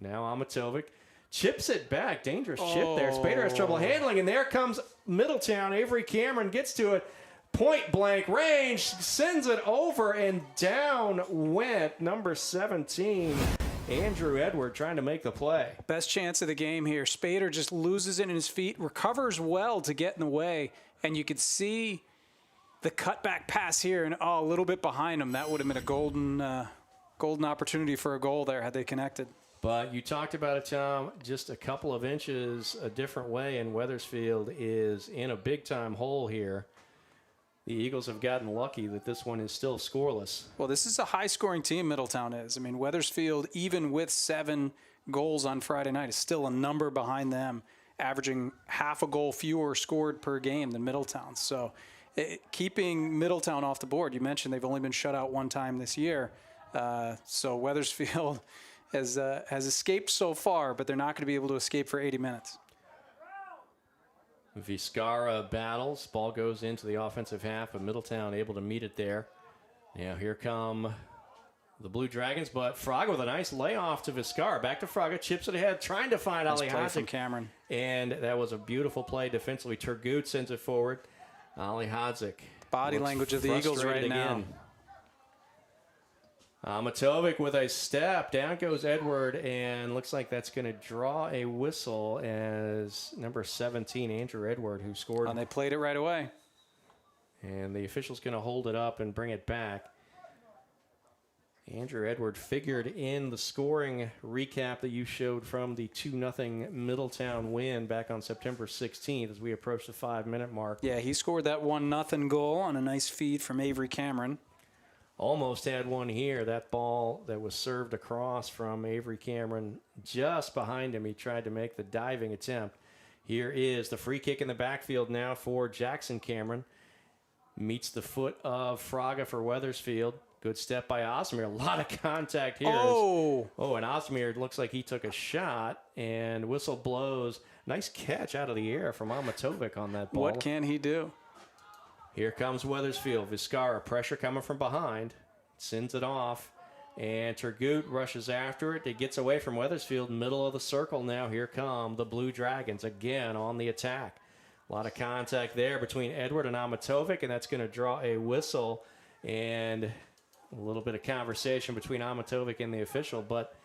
Now Amatovic chips it back. Dangerous chip there. Spader has trouble handling, and there comes Middletown. Avery Cameron gets to it. Point blank range, sends it over, and down went number 17, Andrew Edward, trying to make the play. Best chance of the game here. Spader just loses it in his feet, recovers well to get in the way, and you could see the cutback pass here, and a little bit behind him. That would have been a golden opportunity for a goal there had they connected. But you talked about it, Tom, just a couple of inches a different way, and Wethersfield is in a big-time hole here. The Eagles have gotten lucky that this one is still scoreless. Well, this is a high-scoring team, Middletown is. I mean, Wethersfield, even with 7 goals on Friday night, is still a number behind them, averaging half a goal fewer scored per game than Middletown. So keeping Middletown off the board, you mentioned they've only been shut out 1 time this year. So Wethersfield has escaped so far, but they're not going to be able to escape for 80 minutes. Vizcarra battles. Ball goes into the offensive half, but Middletown able to meet it there. Now here come the Blue Dragons, but Fraga with a nice layoff to Vizcarra. Back to Fraga, chips it ahead, trying to find Ali Hadzik. Cameron. And that was a beautiful play defensively. Turgut sends it forward. Ali Hadzik. Body language of the Eagles right now. Amatovic with a step. Down goes Edward, and looks like that's going to draw a whistle as number 17, Andrew Edward, who scored. And they played it right away. And the official's going to hold it up and bring it back. Andrew Edward figured in the scoring recap that you showed from the 2-0 Middletown win back on September 16th as we approach the 5-minute mark. Yeah, he scored that 1-0 goal on a nice feed from Avery Cameron. Almost had one here. That ball that was served across from Avery Cameron just behind him. He tried to make the diving attempt. Here is the free kick in the backfield now for Jackson Cameron. Meets the foot of Fraga for Wethersfield. Good step by Ozdemir. A lot of contact here. And Ozdemir looks like he took a shot, and whistle blows. Nice catch out of the air from Amatovic on that ball. What can he do? Here comes Wethersfield. Vizcarra, pressure coming from behind. Sends it off. And Turgut rushes after it. It gets away from Wethersfield. Middle of the circle now. Here come the Blue Dragons again on the attack. A lot of contact there between Edward and Amatovic, and that's going to draw a whistle and a little bit of conversation between Amatovic and the official, but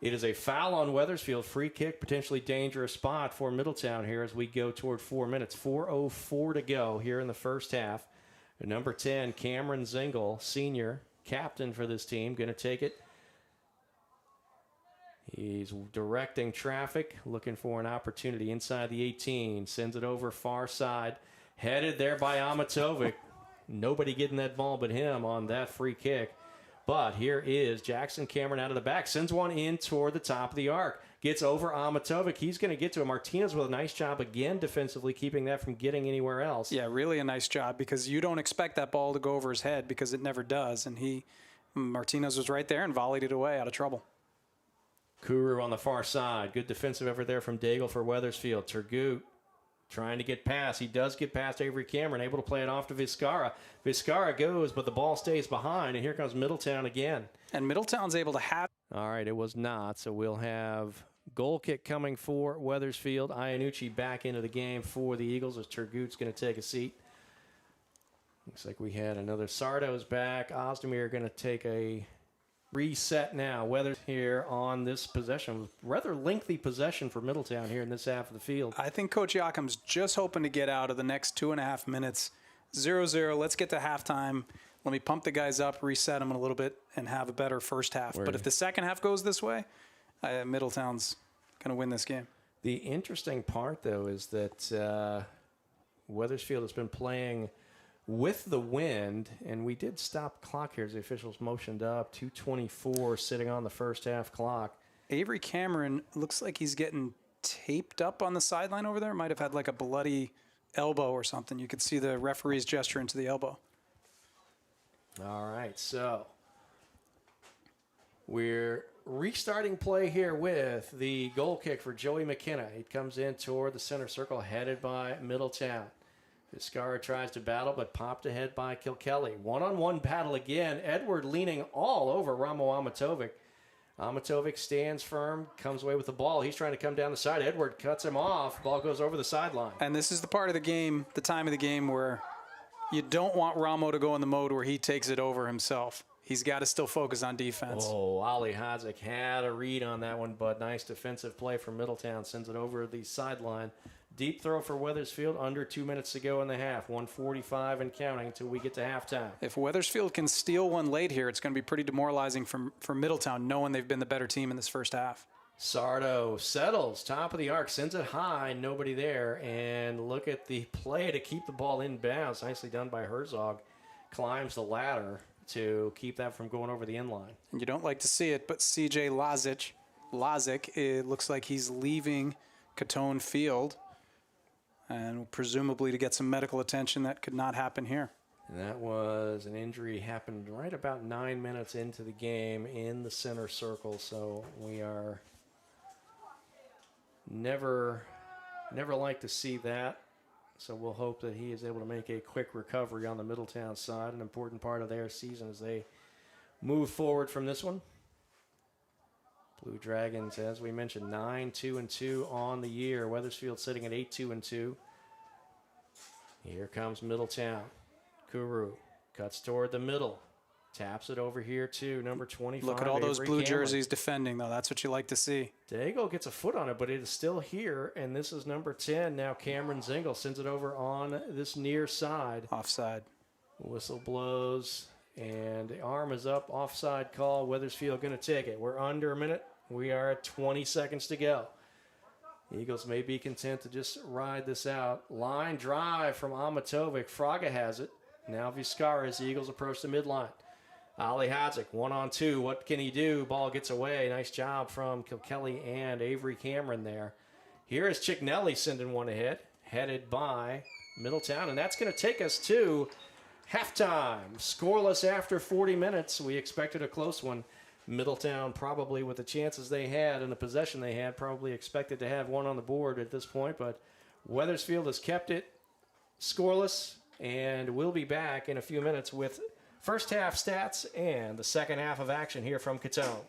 it is a foul on Wethersfield. Free kick, potentially dangerous spot for Middletown here as we go toward 4 minutes. 4:04 to go here in the first half. Number 10, Cameron Zingle, senior captain for this team, going to take it. He's directing traffic, looking for an opportunity inside the 18. Sends it over far side. Headed there by Amatovic. Nobody getting that ball but him on that free kick. But here is Jackson Cameron out of the back. Sends one in toward the top of the arc. Gets over Amatovic. He's going to get to it. Martinez with a nice job again defensively, keeping that from getting anywhere else. Yeah, really a nice job because you don't expect that ball to go over his head because it never does. And Martinez was right there and volleyed it away out of trouble. Kuru on the far side. Good defensive effort there from Daigle for Wethersfield. Turgut trying to get past. He does get past Avery Cameron, able to play it off to Vizcarra. Vizcarra goes, but the ball stays behind, and here comes Middletown again. And Middletown's able to have... All right, it was not, so we'll have goal kick coming for Wethersfield. Iannucci back into the game for the Eagles as Turgut's going to take a seat. Looks like we had another Sardo's back. Ozdemir going to take a reset now. Weathers here on this possession. Rather lengthy possession for Middletown here in this half of the field. I think Coach Yakim's just hoping to get out of the next 2.5 minutes. 0-0. Let's get to halftime. Let me pump the guys up, reset them a little bit, and have a better first half. But if the second half goes this way, Middletown's going to win this game. The interesting part, though, is that Wethersfield has been playing with the wind, and we did stop clock here as the officials motioned up. 2:24 sitting on the first half clock. Avery Cameron looks like he's getting taped up on the sideline over there. Might have had like a bloody elbow or something. You could see the referee's gesture into the elbow. All right, so we're restarting play here with the goal kick for Joey McKenna. He comes in toward the center circle, headed by Middletown. Vizcarra tries to battle, but popped ahead by Kilkelly. One-on-one battle again. Edward leaning all over Ramo Amatovic. Amatovic stands firm, comes away with the ball. He's trying to come down the side. Edward cuts him off. Ball goes over the sideline. And this is the part of the game, the time of the game, where you don't want Ramo to go in the mode where he takes it over himself. He's got to still focus on defense. Oh, Ali Hadzik had a read on that one, but nice defensive play from Middletown. Sends it over the sideline. Deep throw for Wethersfield, under 2 minutes to go in the half. 1:45 and counting until we get to halftime. If Wethersfield can steal one late here, it's going to be pretty demoralizing for Middletown, knowing they've been the better team in this first half. Sardo settles, top of the arc, sends it high, nobody there. And look at the play to keep the ball in bounds. Nicely done by Herzog. Climbs the ladder to keep that from going over the end line. And you don't like to see it, but CJ Lazic, it looks like he's leaving Catone Field. And presumably to get some medical attention. That could not happen here. And that was an injury happened right about 9 minutes into the game in the center circle. So we are never like to see that. So we'll hope that he is able to make a quick recovery on the Middletown side, an important part of their season as they move forward from this one. Blue Dragons, as we mentioned, 9-2-2 on the year. Wethersfield sitting at 8-2-2. Here comes Middletown. Kuru cuts toward the middle. Taps it over here to number 25. Look at all those Avery blue Cameron. jerseys defending, though. That's what you like to see. Daigle gets a foot on it, but it is still here, and this is number 10. Now Cameron Zingle sends it over on this near side. Offside. Whistle Whistle blows, and the arm is up. Offside call. Wethersfield going to take it. We're under a minute. We are at 20 seconds to go. Eagles may be content to just ride this out. Line drive from Amatovic. Fraga has it. Now Vizcarra as the Eagles approach the midline. Ali Hadzik, 1-on-2. What can he do? Ball gets away. Nice job from Kilkelly and Avery Cameron there. Here is Chicknelli sending one ahead, headed by Middletown. And that's going to take us to halftime. Scoreless after 40 minutes. We expected a close one. Middletown, probably with the chances they had and the possession they had, probably expected to have one on the board at this point. But Wethersfield has kept it scoreless, and we'll be back in a few minutes with first half stats and the second half of action here from Catone.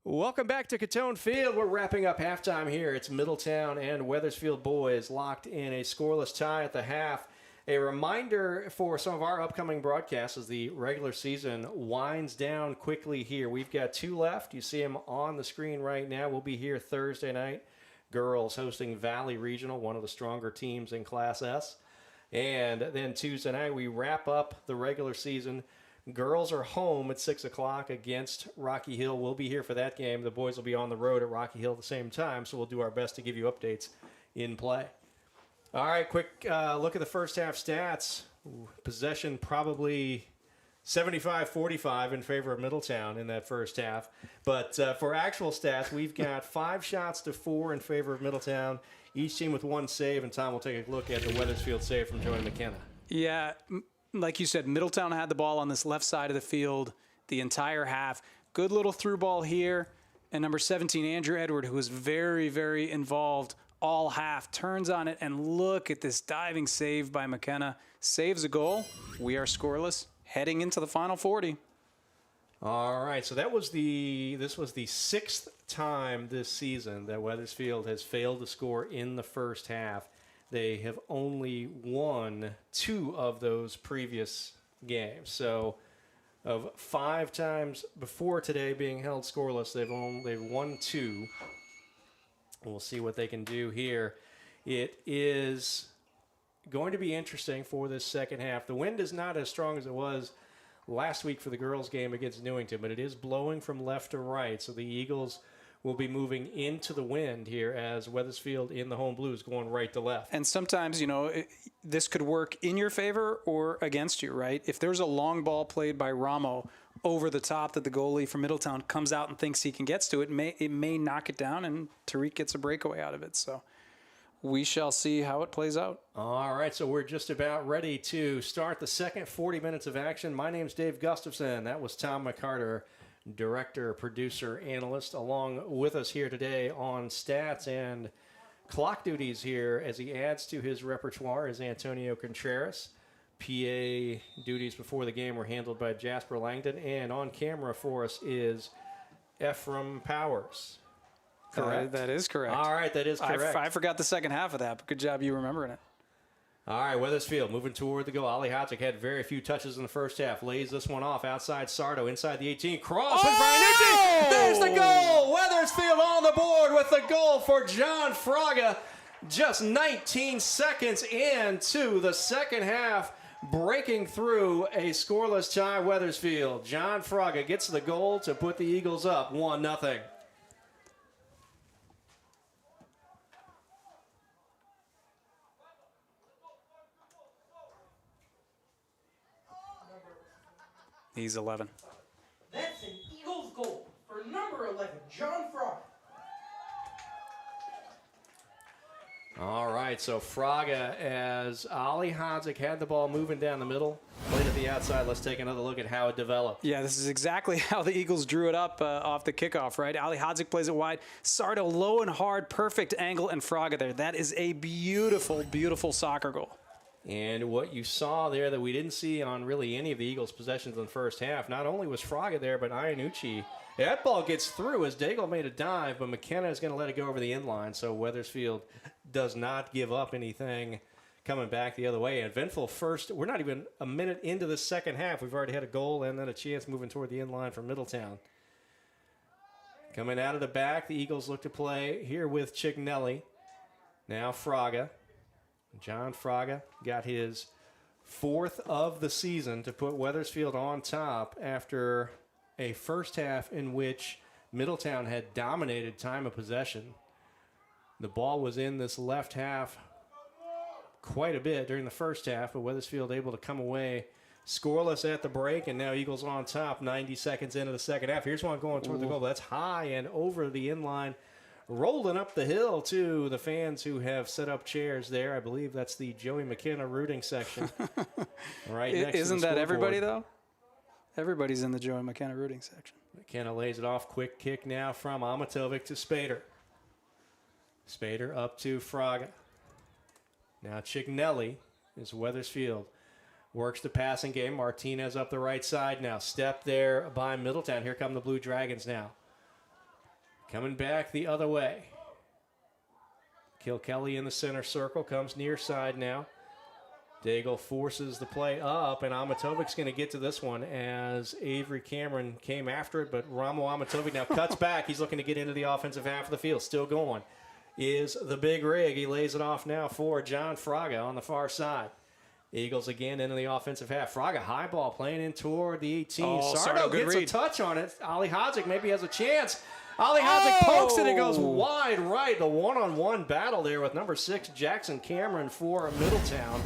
Welcome back to Catone Field. We're wrapping up halftime here. It's Middletown and Wethersfield boys locked in a scoreless tie at the half. A reminder for some of our upcoming broadcasts as the regular season winds down quickly here. We've got 2 left. You see them on the screen right now. We'll be here Thursday night. Girls hosting Valley Regional, one of the stronger teams in Class S. And then Tuesday night, we wrap up the regular season. Girls are home at 6 o'clock against Rocky Hill. We'll be here for that game. The boys will be on the road at Rocky Hill at the same time, so we'll do our best to give you updates in play. All right, quick look at the first half stats. Possession probably 75-45 in favor of Middletown in that first half. But for actual stats, we've got 5 shots to 4 in favor of Middletown, each team with 1 save, and Tom will take a look at the Wethersfield save from Joey McKenna. Yeah, like you said, Middletown had the ball on this left side of the field the entire half. Good little through ball here. And number 17, Andrew Edward, who was very, very involved all half, turns on it, and look at this diving save by McKenna. Saves a goal. We are scoreless, heading into the final 40. All right, so this was the 6th time this season that Wethersfield has failed to score in the first half. They have only won 2 of those previous games. So of 5 times before today being held scoreless, they've won 2. We'll see what they can do here. It is going to be interesting for this second half. The wind is not as strong as it was last week for the girls' game against Newington, but it is blowing from left to right. So the Eagles will be moving into the wind here as Wethersfield in the home blues going right to left. And sometimes, this could work in your favor or against you, right? If there's a long ball played by Ramo over the top that the goalie from Middletown comes out and thinks he can get to, it may knock it down, and Tariq gets a breakaway out of it. So we shall see how it plays out. All right, so we're just about ready to start the second 40 minutes of action. My name's Dave Gustafson. That was Tom McCarter, director, producer, analyst, along with us here today on stats and clock duties here as he adds to his repertoire is Antonio Contreras. PA duties before the game were handled by Jasper Langdon, and on camera for us is Ephraim Powers. Correct? That is correct. All right, that is correct. I forgot the second half of that, but good job you remembering it. All right, Wethersfield moving toward the goal. Ali Hodzik had very few touches in the first half. Lays this one off outside Sardo, inside the 18. Cross with Brian Nucci. There's the goal. Wethersfield on the board with the goal for John Fraga. Just 19 seconds into the second half, breaking through a scoreless tie. Wethersfield. John Fraga gets the goal to put the Eagles up 1-0. He's 11. That's an Eagles goal for number 11, John Fraga. All right, so Fraga, as Ali Hodzik had the ball moving down the middle, played at the outside. Let's take another look at how it developed. Yeah, this is exactly how the Eagles drew it up off the kickoff, right? Ali Hodzik plays it wide. Sardo low and hard, perfect angle, and Fraga there. That is a beautiful, beautiful soccer goal. And what you saw there that we didn't see on really any of the Eagles' possessions in the first half, not only was Fraga there, but Iannucci. That ball gets through as Daigle made a dive, but McKenna is going to let it go over the inline, so Wethersfield does not give up anything coming back the other way. And eventful first, we're not even a minute into the second half. We've already had a goal and then a chance moving toward the inline from Middletown. Coming out of the back, the Eagles look to play here with Chignelli. Now Fraga. John Fraga got his 4th of the season to put Wethersfield on top after a first half in which Middletown had dominated time of possession. The ball was in this left half quite a bit during the first half, but Wethersfield able to come away scoreless at the break, and now Eagles on top 90 seconds into the second half. Here's one going toward the goal. That's high and over the inline. Rolling up the hill to the fans who have set up chairs there. I believe that's the Joey McKenna rooting section. Right next Isn't to the that everybody, scoreboard. though? Everybody's in the Joey McKenna rooting section. McKenna lays it off. Quick kick now from Amatovic to Spader. Spader up to Fraga. Now Chignelli is Wethersfield. Works the passing game. Martinez up the right side now. Step there by Middletown. Here come the Blue Dragons now. Coming back the other way. Kilkelly in the center circle, comes near side now. Daigle forces the play up, and Amatovic's going to get to this one as Avery Cameron came after it, but Ramo Amatovic now cuts back. He's looking to get into the offensive half of the field. Still going is the big rig. He lays it off now for John Fraga on the far side. Eagles again into the offensive half. Fraga, high ball, playing in toward the 18. Sardo gets a touch on it. Ali Hodzik maybe has a chance. Ali Hodzik pokes it. It goes wide right. The one-on-one battle there with number 6, Jackson Cameron for Middletown.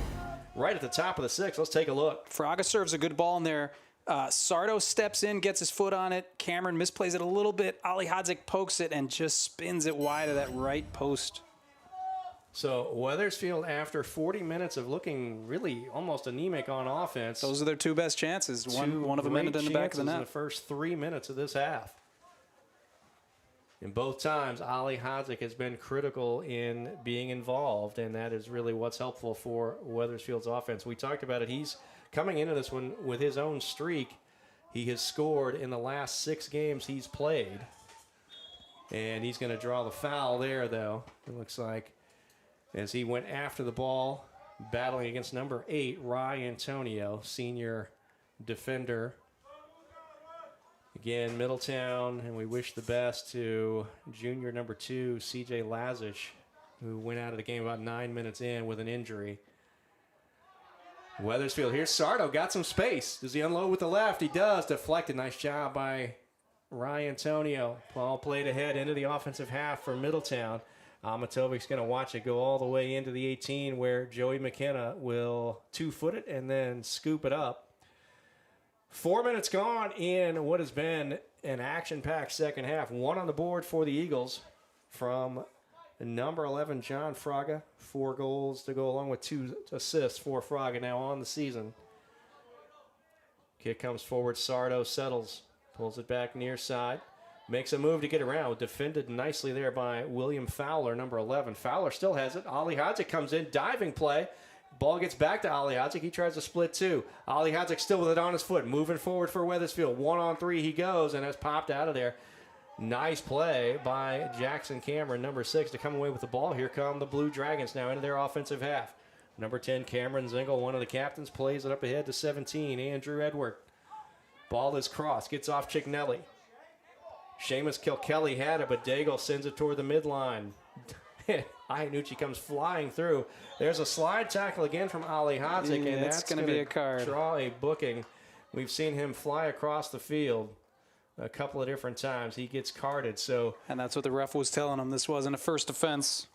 Right at the top of the 6. Let's take a look. Fraga serves a good ball in there. Sardo steps in, gets his foot on it. Cameron misplays it a little bit. Ali Hodzik pokes it and just spins it wide of that right post. So Wethersfield, after 40 minutes of looking really almost anemic on offense. Those are their 2 best chances. One of them ended in the back of the net. In the first 3 minutes of this half. And both times, Ali Hodzik has been critical in being involved, and that is really what's helpful for Wethersfield's offense. We talked about it. He's coming into this one with his own streak. He has scored in the last 6 games he's played. And he's going to draw the foul there, though, it looks like, as he went after the ball, battling against number 8, Rye Antonio, senior defender. Again, Middletown, and we wish the best to junior number 2, C.J. Lazish, who went out of the game about 9 minutes in with an injury. Wethersfield, here's Sardo, got some space. Does he unload with the left? He does. Deflected. Nice job by Ryan Antonio. Ball played ahead into the offensive half for Middletown. Amatovic's going to watch it go all the way into the 18, where Joey McKenna will 2-foot it and then scoop it up. 4 minutes gone in what has been an action-packed second half. 1 on the board for the Eagles from number 11, John Fraga. 4 goals to go along with 2 assists for Fraga now on the season. Kick comes forward. Sardo settles. Pulls it back near side. Makes a move to get around. Defended nicely there by William Fowler, number 11. Fowler still has it. Ali Hodzik comes in. Diving play. Ball gets back to Ali Hodzik. He tries to split 2. Ali Hodzik still with it on his foot. Moving forward for Wethersfield. 1-on-3 he goes and has popped out of there. Nice play by Jackson Cameron, number 6, to come away with the ball. Here come the Blue Dragons now into their offensive half. Number 10, Cameron Zingle, one of the captains, plays it up ahead to 17, Andrew Edward. Ball is crossed. Gets off Chicknelly. Seamus Kilkelly had it, but Daigle sends it toward the midline. Ianucci comes flying through. There's a slide tackle again from Ali Hodzik, and that's going to be a card. Draw a booking. We've seen him fly across the field a couple of different times. He gets carded. And that's what the ref was telling him. This wasn't a first offense.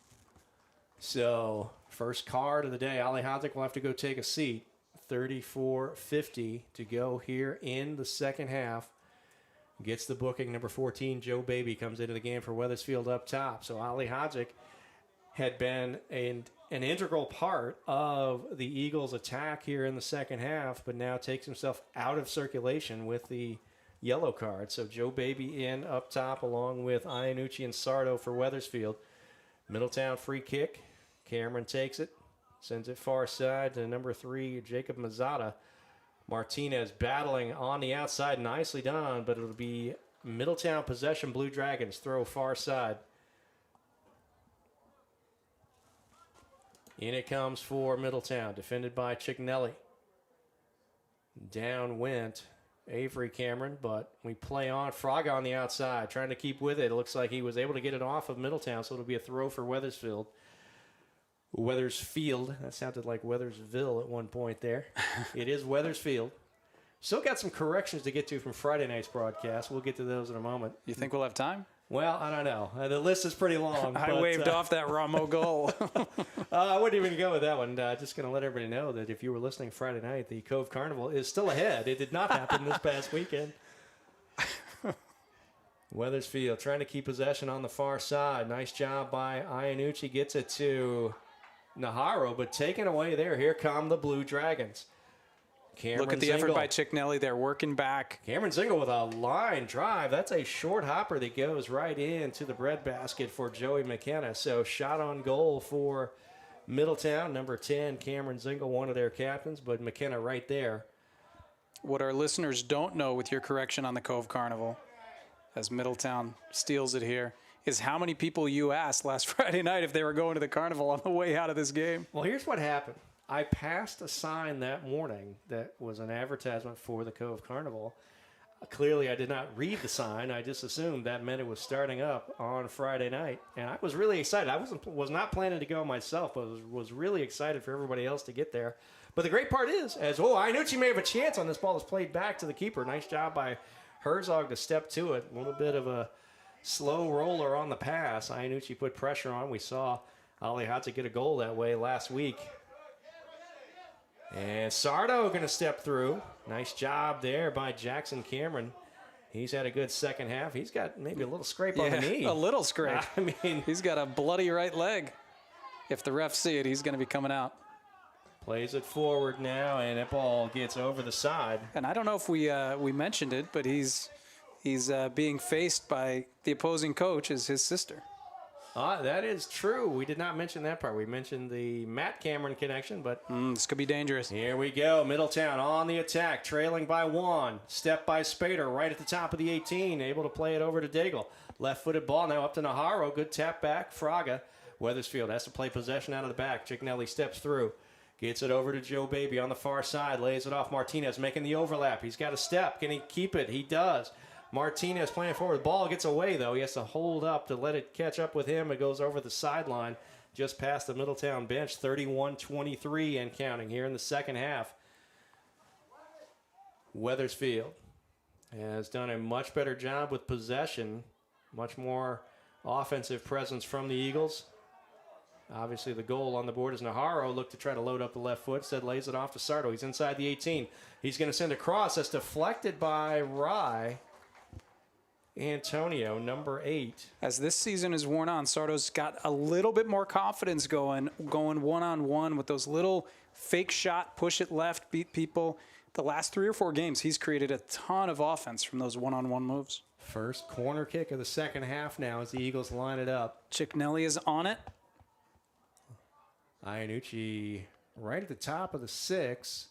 So first card of the day. Ali Hodzik will have to go take a seat. 34:50 to go here in the second half. Gets the booking. Number 14, Joe Baby, comes into the game for Wethersfield up top. So Ali Hodzik had been an integral part of the Eagles' attack here in the second half, but now takes himself out of circulation with the yellow card. So Joe Baby in up top along with Ianucci and Sardo for Wethersfield. Middletown free kick. Cameron takes it. Sends it far side to number 3, Jacob Mazzata. Martinez battling on the outside. Nicely done, but it'll be Middletown possession. Blue Dragons throw far side. In it comes for Middletown, defended by Chicknelly. Down went Avery Cameron, but we play on. Fraga on the outside, trying to keep with it. It looks like he was able to get it off of Middletown, so it'll be a throw for Wethersfield. Wethersfield. That sounded like Wethersville at one point there. It is Wethersfield. Still got some corrections to get to from Friday night's broadcast. We'll get to those in a moment. You think we'll have time? Well, I don't know. The list is pretty long. I waved off that Ramo goal. I wouldn't even go with that one. Just going to let everybody know that if you were listening Friday night, the Cove Carnival is still ahead. It did not happen this past weekend. Wethersfield trying to keep possession on the far side. Nice job by Ianucci. Gets it to Naharro, but taken away there. Here come the Blue Dragons. Look at the effort by Chicknelly. They're working back. Cameron Zingle with a line drive. That's a short hopper that goes right into the breadbasket for Joey McKenna. So shot on goal for Middletown. Number 10, Cameron Zingle, one of their captains, but McKenna right there. What our listeners don't know with your correction on the Cove Carnival, as Middletown steals it here, is how many people you asked last Friday night if they were going to the carnival on the way out of this game. Well, here's what happened. I passed a sign that morning that was an advertisement for the Cove Carnival. Clearly, I did not read the sign. I just assumed that meant it was starting up on Friday night. And I was really excited. I was not planning to go myself, but was really excited for everybody else to get there. But the great part is, Iannucci may have a chance on this ball. Is played back to the keeper. Nice job by Herzog to step to it. A little bit of a slow roller on the pass. Iannucci put pressure on. We saw Ali Hadza get a goal that way last week. And Sardo going to step through. Nice job there by Jackson Cameron. He's had a good second half. He's got maybe a little scrape on the knee. A little scrape. I mean, he's got a bloody right leg. If the refs see it, he's going to be coming out. Plays it forward now, and that ball gets over the side. And I don't know if we mentioned it, but he's being faced by the opposing coach as his sister. That is true. We did not mention that part. We mentioned the Matt Cameron connection, but this could be dangerous. Here we go. Middletown on the attack, trailing by 1. Step by Spader right at the top of the 18, able to play it over to Daigle. Left-footed ball now up to Najarro. Good tap back. Fraga. Wethersfield has to play possession out of the back. Chicknelli steps through. Gets it over to Joe Baby on the far side. Lays it off. Martinez making the overlap. He's got a step. Can he keep it? He does. Martinez playing forward. The ball gets away, though. He has to hold up to let it catch up with him. It goes over the sideline just past the Middletown bench. 31-23 and counting here in the second half. Wethersfield has done a much better job with possession. Much more offensive presence from the Eagles. Obviously, the goal on the board is Najarro. Looked to try to load up the left foot. Instead, lays it off to Sardo. He's inside the 18. He's going to send a cross. That's deflected by Rye. Antonio, number 8. As this season is worn on, Sardo's got a little bit more confidence going one-on-one with those little fake shot, push it left, beat people. The last 3 or 4 games, he's created a ton of offense from those one-on-one moves. First corner kick of the second half now as the Eagles line it up. Chicknelli is on it. Iannucci right at the top of the 6.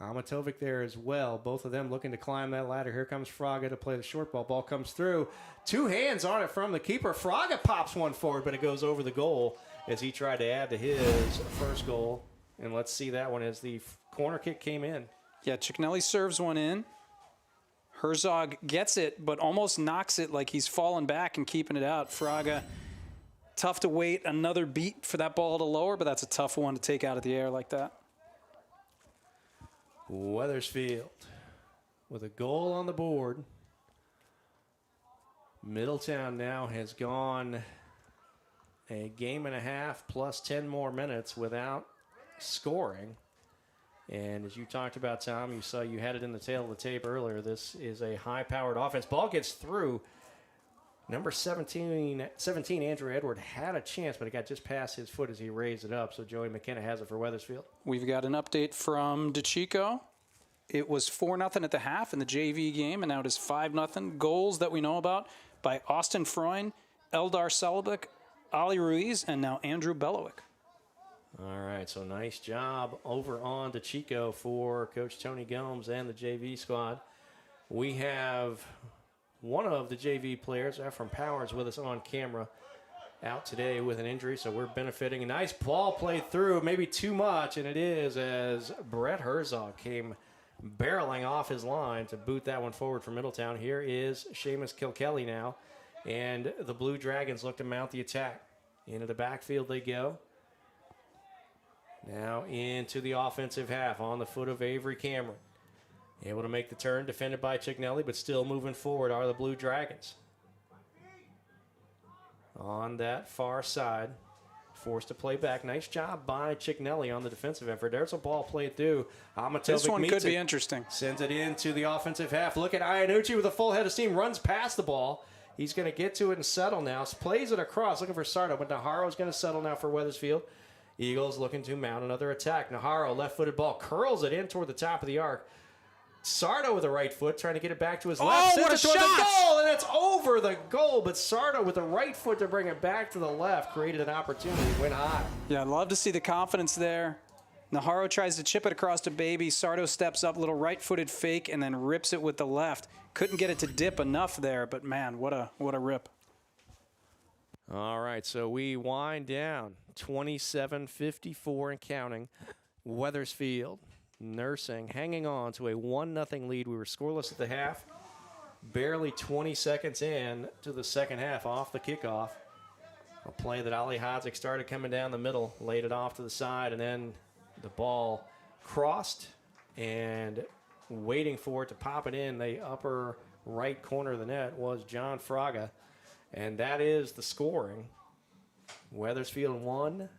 Amatovic there as well. Both of them looking to climb that ladder. Here comes Fraga to play the short ball. Ball comes through. 2 hands on it from the keeper. Fraga pops one forward, but it goes over the goal as he tried to add to his first goal. And let's see that one as the corner kick came in. Yeah, Chicknelli serves one in. Herzog gets it, but almost knocks it like he's falling back and keeping it out. Fraga, tough to wait another beat for that ball to lower, but that's a tough one to take out of the air like that. Wethersfield with a goal on the board. Middletown now has gone a game and a half plus 10 more minutes without scoring. And as you talked about, Tom, you had it in the tail of the tape earlier. This is a high-powered offense. Ball gets through. Number 17, Andrew Edward, had a chance, but it got just past his foot as he raised it up. So Joey McKenna has it for Wethersfield. We've got an update from DeChico. It was 4-0 at the half in the JV game, and now it is 5-0. Goals that we know about by Austin Freund, Eldar Selbeck, Ali Ruiz, and now Andrew Belowick. All right, so nice job over on DeChico for Coach Tony Gomes and the JV squad. We have one of the JV players, Ephraim Powers, with us on camera, out today with an injury, so we're benefiting. A nice ball played through, maybe too much, and it is as Brett Herzog came barreling off his line to boot that one forward for Middletown. Here is Seamus Kilkelly now, and the Blue Dragons look to mount the attack. Into the backfield they go. Now into the offensive half on the foot of Avery Cameron. Able to make the turn, defended by Chicknelli, but still moving forward are the Blue Dragons. On that far side, forced to play back. Nice job by Chicknelli on the defensive effort. There's a ball played through. Amatovic this one could be it. Interesting. Sends it into the offensive half. Look at Iannucci with a full head of steam. Runs past the ball. He's going to get to it and settle now. Plays it across, looking for Sardo, but Najarro's going to settle now for Wethersfield. Eagles looking to mount another attack. Najarro, left-footed ball, curls it in toward the top of the arc. Sardo with the right foot, trying to get it back to his left. What a Sends it toward shot! the goal, and it's over the goal. But Sardo with the right foot to bring it back to the left created an opportunity. Went high. Yeah, I'd love to see the confidence there. Najarro tries to chip it across to Baby. Sardo steps up, little right-footed fake, and then rips it with the left. couldn't get it to dip enough there, but man, what a rip. All right, so we wind down 27-54 and counting. Wethersfield nursing, hanging on to a 1-0 lead. We were scoreless at the half. Barely 20 seconds in to the second half off the kickoff. A play that Ali Hodzik started coming down the middle, laid it off to the side, and then the ball crossed and waiting for it to pop it in the upper right corner of the net was John Fraga. And that is the scoring. Wethersfield 1,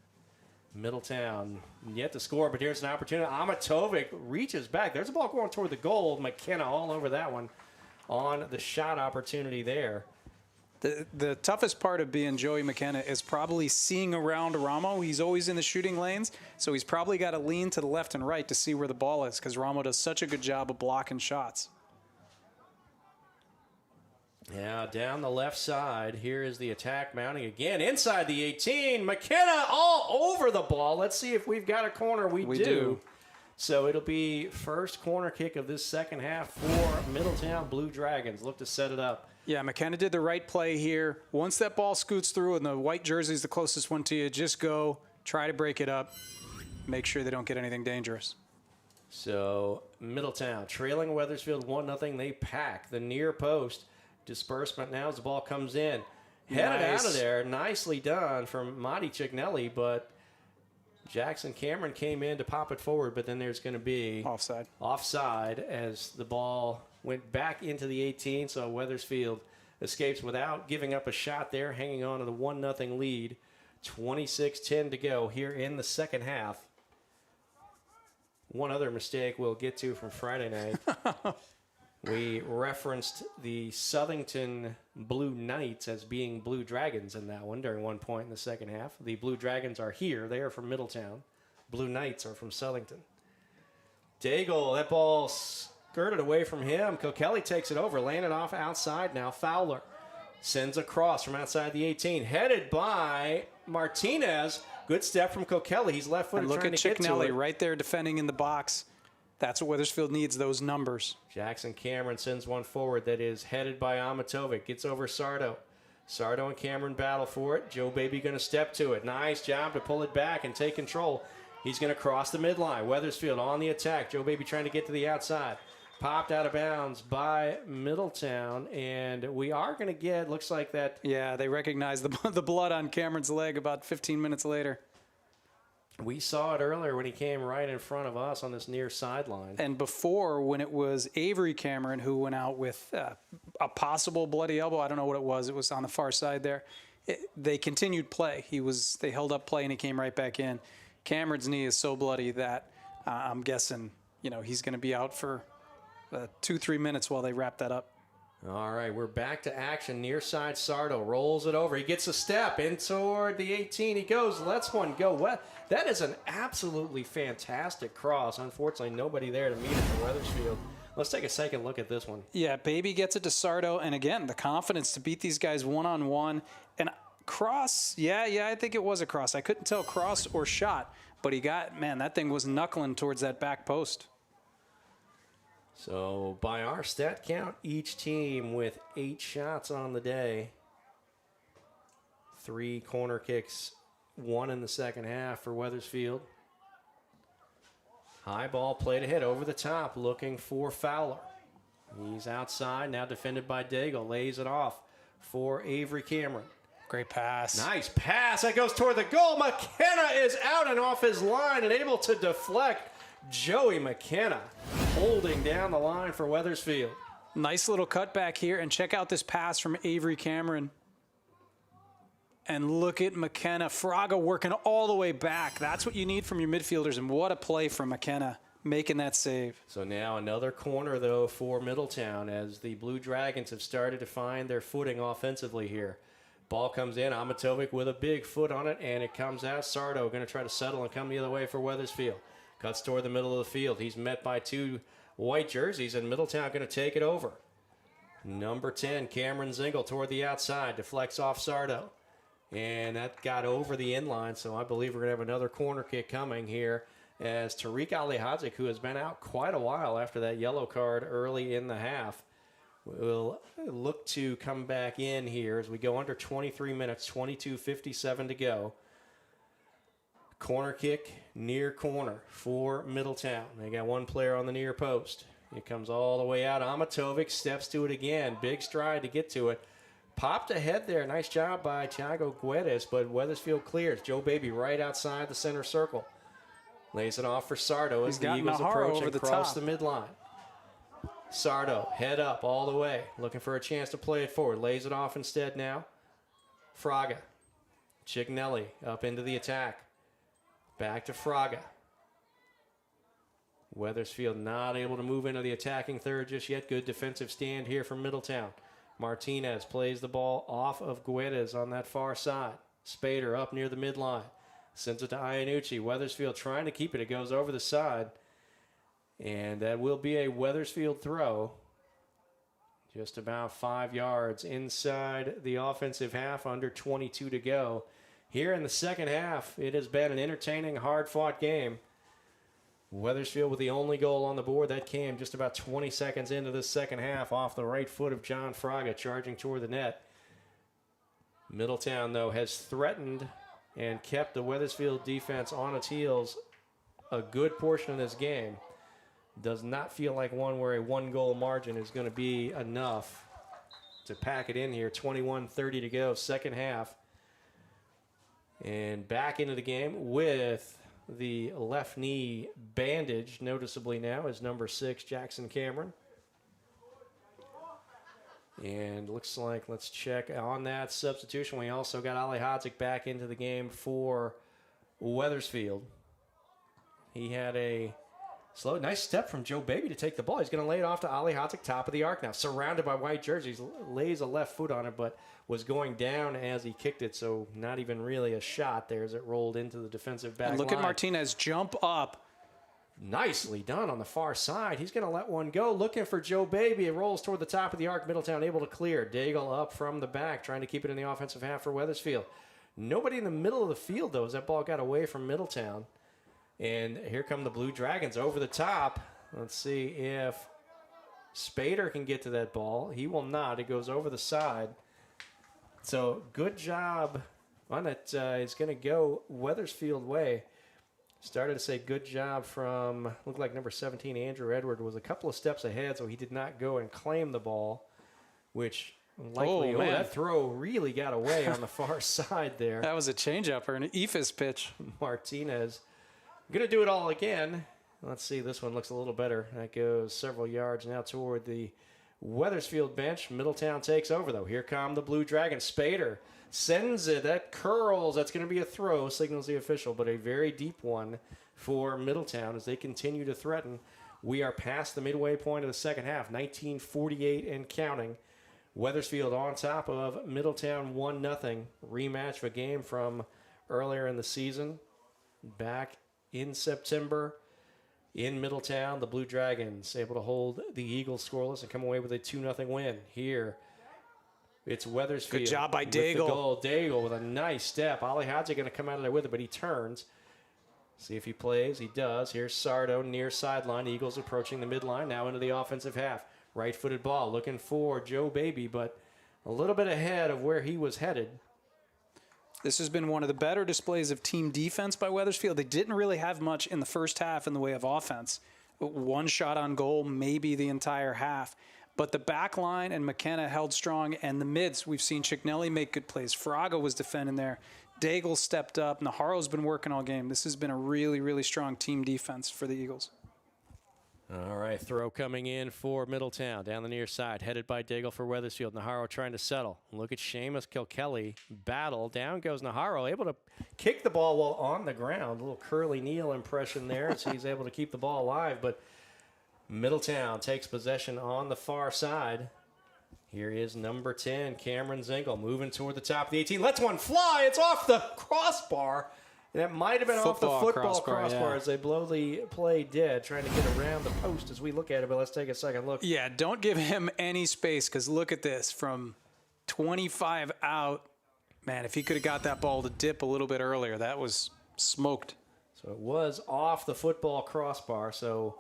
Middletown yet to score, but here's an opportunity. Amatovic reaches back. There's a ball going toward the goal. McKenna all over that one on the shot opportunity there. The toughest part of being Joey McKenna is probably seeing around Ramo. He's always in the shooting lanes, so he's probably got to lean to the left and right to see where the ball is because Ramo does such a good job of blocking shots. Yeah, down the left side. Here is the attack mounting again. Inside the 18. McKenna all over the ball. Let's see if we've got a corner. We do. So it'll be first corner kick of this second half for Middletown Blue Dragons. Look to set it up. Yeah, McKenna did the right play here. Once that ball scoots through and the white jersey is the closest one to you, just go, try to break it up, make sure they don't get anything dangerous. So Middletown trailing Wethersfield 1-0. They pack the near post. Disbursement now as the ball comes in. Headed out of there. Nicely done from Madi Chignelli, but Jackson Cameron came in to pop it forward, but then there's going to be offside as the ball went back into the 18, so Wethersfield escapes without giving up a shot there, hanging on to the 1-0 lead. 26-10 to go here in the second half. One other mistake we'll get to from Friday night. We referenced the Southington Blue Knights as being Blue Dragons in that one during one point in the second half. The Blue Dragons are here. They are from Middletown. Blue Knights are from Southington. Daigle, that ball skirted away from him. Kokeli takes it over, laying it off outside now. Fowler sends a cross from outside the 18. Headed by Martinez. Good step from Kokeli. He's left-footed trying to get to it. Look at Chignelli right there defending in the box. That's what Wethersfield needs, those numbers. Jackson Cameron sends one forward that is headed by Amatovic. Gets over Sardo. Sardo and Cameron battle for it. Joe Baby going to step to it. Nice job to pull it back and take control. He's going to cross the midline. Wethersfield on the attack. Joe Baby trying to get to the outside. Popped out of bounds by Middletown. And we are going to get, looks like that. Yeah, they recognize the blood on Cameron's leg about 15 minutes later. We saw it earlier when he came right in front of us on this near sideline. And before, when it was Avery Cameron who went out with a possible bloody elbow, I don't know what it was on the far side there, they continued play. They held up play and he came right back in. Cameron's knee is so bloody that I'm guessing he's going to be out for 2-3 minutes while they wrap that up. All right, we're back to action. Near side, Sardo rolls it over. He gets a step in toward the 18. He goes, lets one go. That is an absolutely fantastic cross. Unfortunately, nobody there to meet it for Wethersfield. Let's take a second look at this one. Yeah, Baby gets it to Sardo. And again, the confidence to beat these guys one-on-one. And cross, yeah, I think it was a cross. I couldn't tell cross or shot. But that thing was knuckling towards that back post. So by our stat count, each team with 8 shots on the day. 3 corner kicks, 1 in the second half for Wethersfield. High ball played ahead over the top, looking for Fowler. He's outside, now defended by Daigle. Lays it off for Avery Cameron. Great pass. Nice pass. That goes toward the goal. McKenna is out and off his line and able to deflect. Joey McKenna holding down the line for Wethersfield. Nice little cutback here, and check out this pass from Avery Cameron. And look at McKenna. Fraga working all the way back. That's what you need from your midfielders, and what a play from McKenna making that save. So now another corner, though, for Middletown as the Blue Dragons have started to find their footing offensively here. Ball comes in. Amatovic with a big foot on it, and it comes out. Sardo going to try to settle and come the other way for Wethersfield. Cuts toward the middle of the field. He's met by 2 white jerseys, and Middletown going to take it over. Number 10, Cameron Zingle toward the outside. Deflects off Sardo. And that got over the inline, so I believe we're going to have another corner kick coming here as Tariq Ali Hadzik, who has been out quite a while after that yellow card early in the half, We'll look to come back in here as we go under 23 minutes, 22:57 to go. Corner kick, near corner for Middletown. They got one player on the near post. It comes all the way out. Amatovic steps to it again. Big stride to get to it. Popped ahead there. Nice job by Thiago Guedes, but Wethersfield clears. Joe Baby right outside the center circle. Lays it off for Sardo as the Eagles approach and cross the midline. Sardo, head up all the way. Looking for a chance to play it forward. Lays it off instead now. Fraga. Chignelli up into the attack. Back to Fraga. Wethersfield not able to move into the attacking third just yet. Good defensive stand here from Middletown. Martinez plays the ball off of Guedes on that far side. Spader up near the midline. Sends it to Iannucci. Wethersfield trying to keep it. It goes over the side. And that will be a Wethersfield throw. Just about 5 yards inside the offensive half, under 22 to go. Here in the second half, it has been an entertaining, hard-fought game. Wethersfield with the only goal on the board. That came just about 20 seconds into the second half off the right foot of John Fraga charging toward the net. Middletown, though, has threatened and kept the Wethersfield defense on its heels a good portion of this game. Does not feel like one where a one-goal margin is going to be enough to pack it in here. 21:30 to go, second half. And back into the game with the left knee bandaged noticeably now is number 6, Jackson Cameron. And looks like, let's check on that substitution. We also got Ali Hodzik back into the game for Wethersfield. He had a nice step from Joe Baby to take the ball. He's going to lay it off to Ali Hodzik, top of the arc now. Surrounded by white jerseys, lays a left foot on it, but was going down as he kicked it, so not even really a shot there as it rolled into the defensive back line. Look at Martinez jump up. Nicely done on the far side. He's going to let one go. Looking for Joe Baby. It rolls toward the top of the arc. Middletown able to clear. Daigle up from the back, trying to keep it in the offensive half for Wethersfield. Nobody in the middle of the field, though, as that ball got away from Middletown. And here come the Blue Dragons over the top. Let's see if Spader can get to that ball. He will not. It goes over the side. So good job on it. It's going to go Wethersfield way. Started to say good job from, looked like number 17, Andrew Edward, was a couple of steps ahead, so he did not go and claim the ball, which likely, that throw really got away on the far side there. That was a changeup or an ephus pitch. Martinez going to do it all again. Let's see, this one looks a little better. That goes several yards now toward the Wethersfield bench. Middletown takes over, though. Here come the Blue Dragons. Spader sends it. That curls. That's going to be a throw, signals the official, but a very deep one for Middletown as they continue to threaten. We are past the midway point of the second half, 19:48 and counting. Wethersfield on top of Middletown 1-0. Rematch of a game from earlier in the season. Back in September in Middletown, the Blue Dragons able to hold the Eagles scoreless and come away with a 2-0 win. Here, it's Wethersfield. Good job by with the Daigle. goal. Daigle with a nice step. Ali Hadzi going to come out of there with it, but he turns. See if he plays. He does. Here's Sardo near sideline. Eagles approaching the midline, now into the offensive half. Right-footed ball, looking for Joe Baby, but a little bit ahead of where he was headed. This has been one of the better displays of team defense by Wethersfield. They didn't really have much in the first half in the way of offense. One shot on goal, maybe the entire half. But the back line and McKenna held strong, and the mids, we've seen Chignelli make good plays. Fraga was defending there. Daigle stepped up. Naharo's been working all game. This has been a really, really strong team defense for the Eagles. All right, throw coming in for Middletown down the near side, headed by Daigle for Wethersfield. Naharo trying to settle. Look at Seamus Kilkelly battle. Down goes Naharo, able to kick the ball while on the ground. A little curly kneel impression there, so he's able to keep the ball alive. But Middletown takes possession on the far side. Here is number 10, Cameron Zingle, moving toward the top of the 18. Lets one fly. It's off the crossbar. That might have been off the football crossbar as they blow the play dead, trying to get around the post as we look at it. But let's take a second look. Yeah, don't give him any space, because look at this. From 25 out, man, if he could have got that ball to dip a little bit earlier, that was smoked. So it was off the football crossbar, so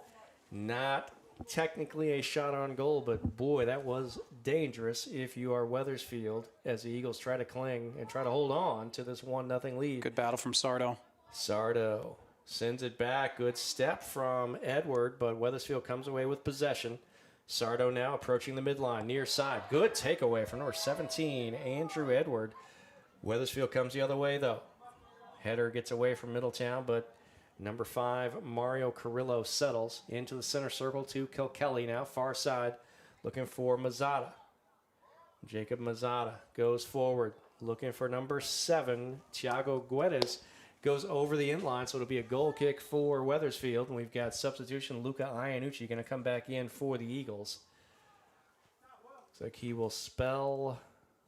not technically a shot on goal, but boy, that was dangerous if you are Wethersfield as the Eagles try to cling and try to hold on to this 1-0 lead. Good battle from Sardo. Sardo sends it back. Good step from Edward, but Wethersfield comes away with possession. Sardo now approaching the midline, near side. Good takeaway from number 17, Andrew Edward. Wethersfield comes the other way, though. Header gets away from Middletown, but number 5, Mario Carrillo settles into the center circle to Kilkelly now, far side, looking for Mazzata. Jacob Mazzata goes forward, looking for number 7, Thiago Guedes. Goes over the inline, so it'll be a goal kick for Wethersfield. And we've got substitution Luca Iannucci going to come back in for the Eagles. Looks like he will spell.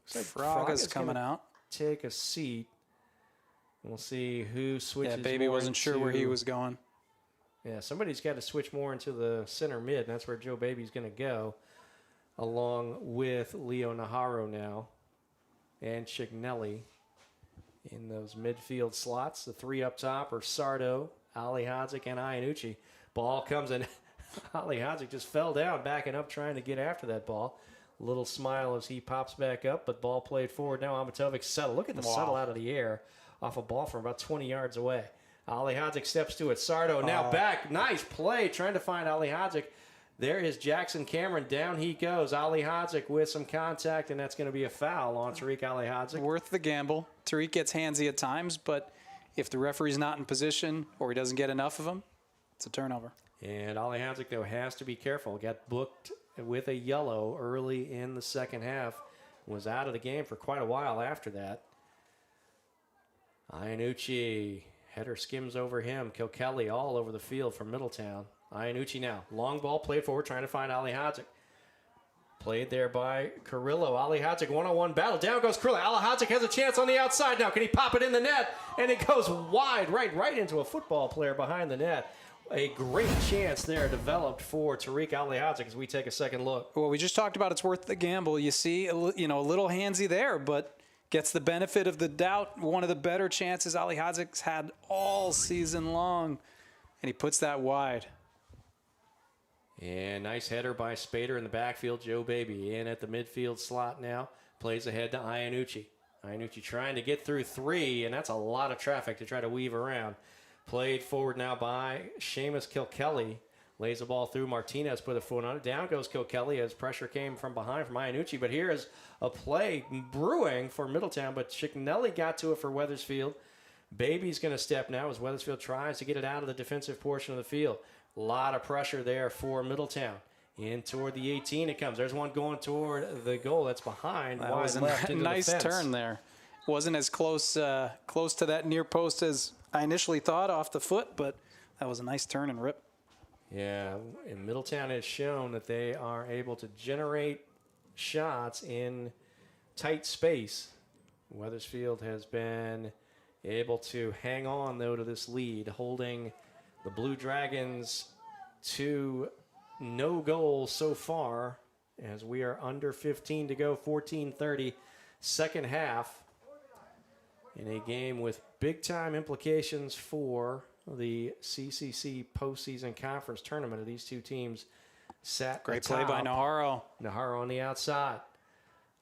Fraga's coming out. Take a seat. And we'll see who switches. Yeah, Baby wasn't sure where he was going. Yeah, somebody's got to switch more into the center mid, and that's where Joe Baby's going to go, along with Leo Najarro now and Chignelli. In those midfield slots, the 3 up top are Sardo, Ali Hadzik, and Iannucci. Ball comes in. Ali Hadzik just fell down, backing up, trying to get after that ball. Little smile as he pops back up, but ball played forward. Now Amatovic settle. Look at the settle out of the air off a ball from about 20 yards away. Ali Hadzik steps to it. Sardo now back. Nice play trying to find Ali Hadzik. There is Jackson Cameron. Down he goes. Ali Hadzik with some contact, and that's going to be a foul on Tariq Ali Hadzik. Worth the gamble. Tariq gets handsy at times, but if the referee's not in position or he doesn't get enough of them, it's a turnover. And Ali Hadzik, though, has to be careful. Got booked with a yellow early in the second half. Was out of the game for quite a while after that. Iannucci. Header skims over him. Kilkelly all over the field from Middletown. Iannucci now. Long ball played forward, trying to find Ali Hadzik. Played there by Carrillo. Ali Hadzik, one-on-one battle. Down goes Carrillo. Ali Hadzik has a chance on the outside now. Can he pop it in the net? And it goes wide, right into a football player behind the net. A great chance there developed for Tariq Ali Hadzik as we take a second look. Well, we just talked about it's worth the gamble. You see, a little handsy there, but gets the benefit of the doubt. One of the better chances Ali Hadzik's had all season long, and he puts that wide. And nice header by Spader in the backfield. Joe Baby in at the midfield slot now. Plays ahead to Iannucci. Iannucci trying to get through 3, and that's a lot of traffic to try to weave around. Played forward now by Seamus Kilkelly. Lays the ball through. Martinez put a foot on it. Down goes Kilkelly as pressure came from behind from Iannucci. But here is a play brewing for Middletown, but Chignelli got to it for Wethersfield. Baby's going to step now as Wethersfield tries to get it out of the defensive portion of the field. A lot of pressure there for Middletown. In toward the 18 it comes. There's one going toward the goal. That's behind. That was a nice turn there. Wasn't as close to that near post as I initially thought off the foot, but that was a nice turn and rip. Yeah, and Middletown has shown that they are able to generate shots in tight space. Wethersfield has been able to hang on, though, to this lead, holding the Blue Dragons to no goals so far as we are under 15 to go, 14:30, second half, in a game with big-time implications for the CCC postseason conference tournament of these two teams. Great play by Najarro. Najarro on the outside.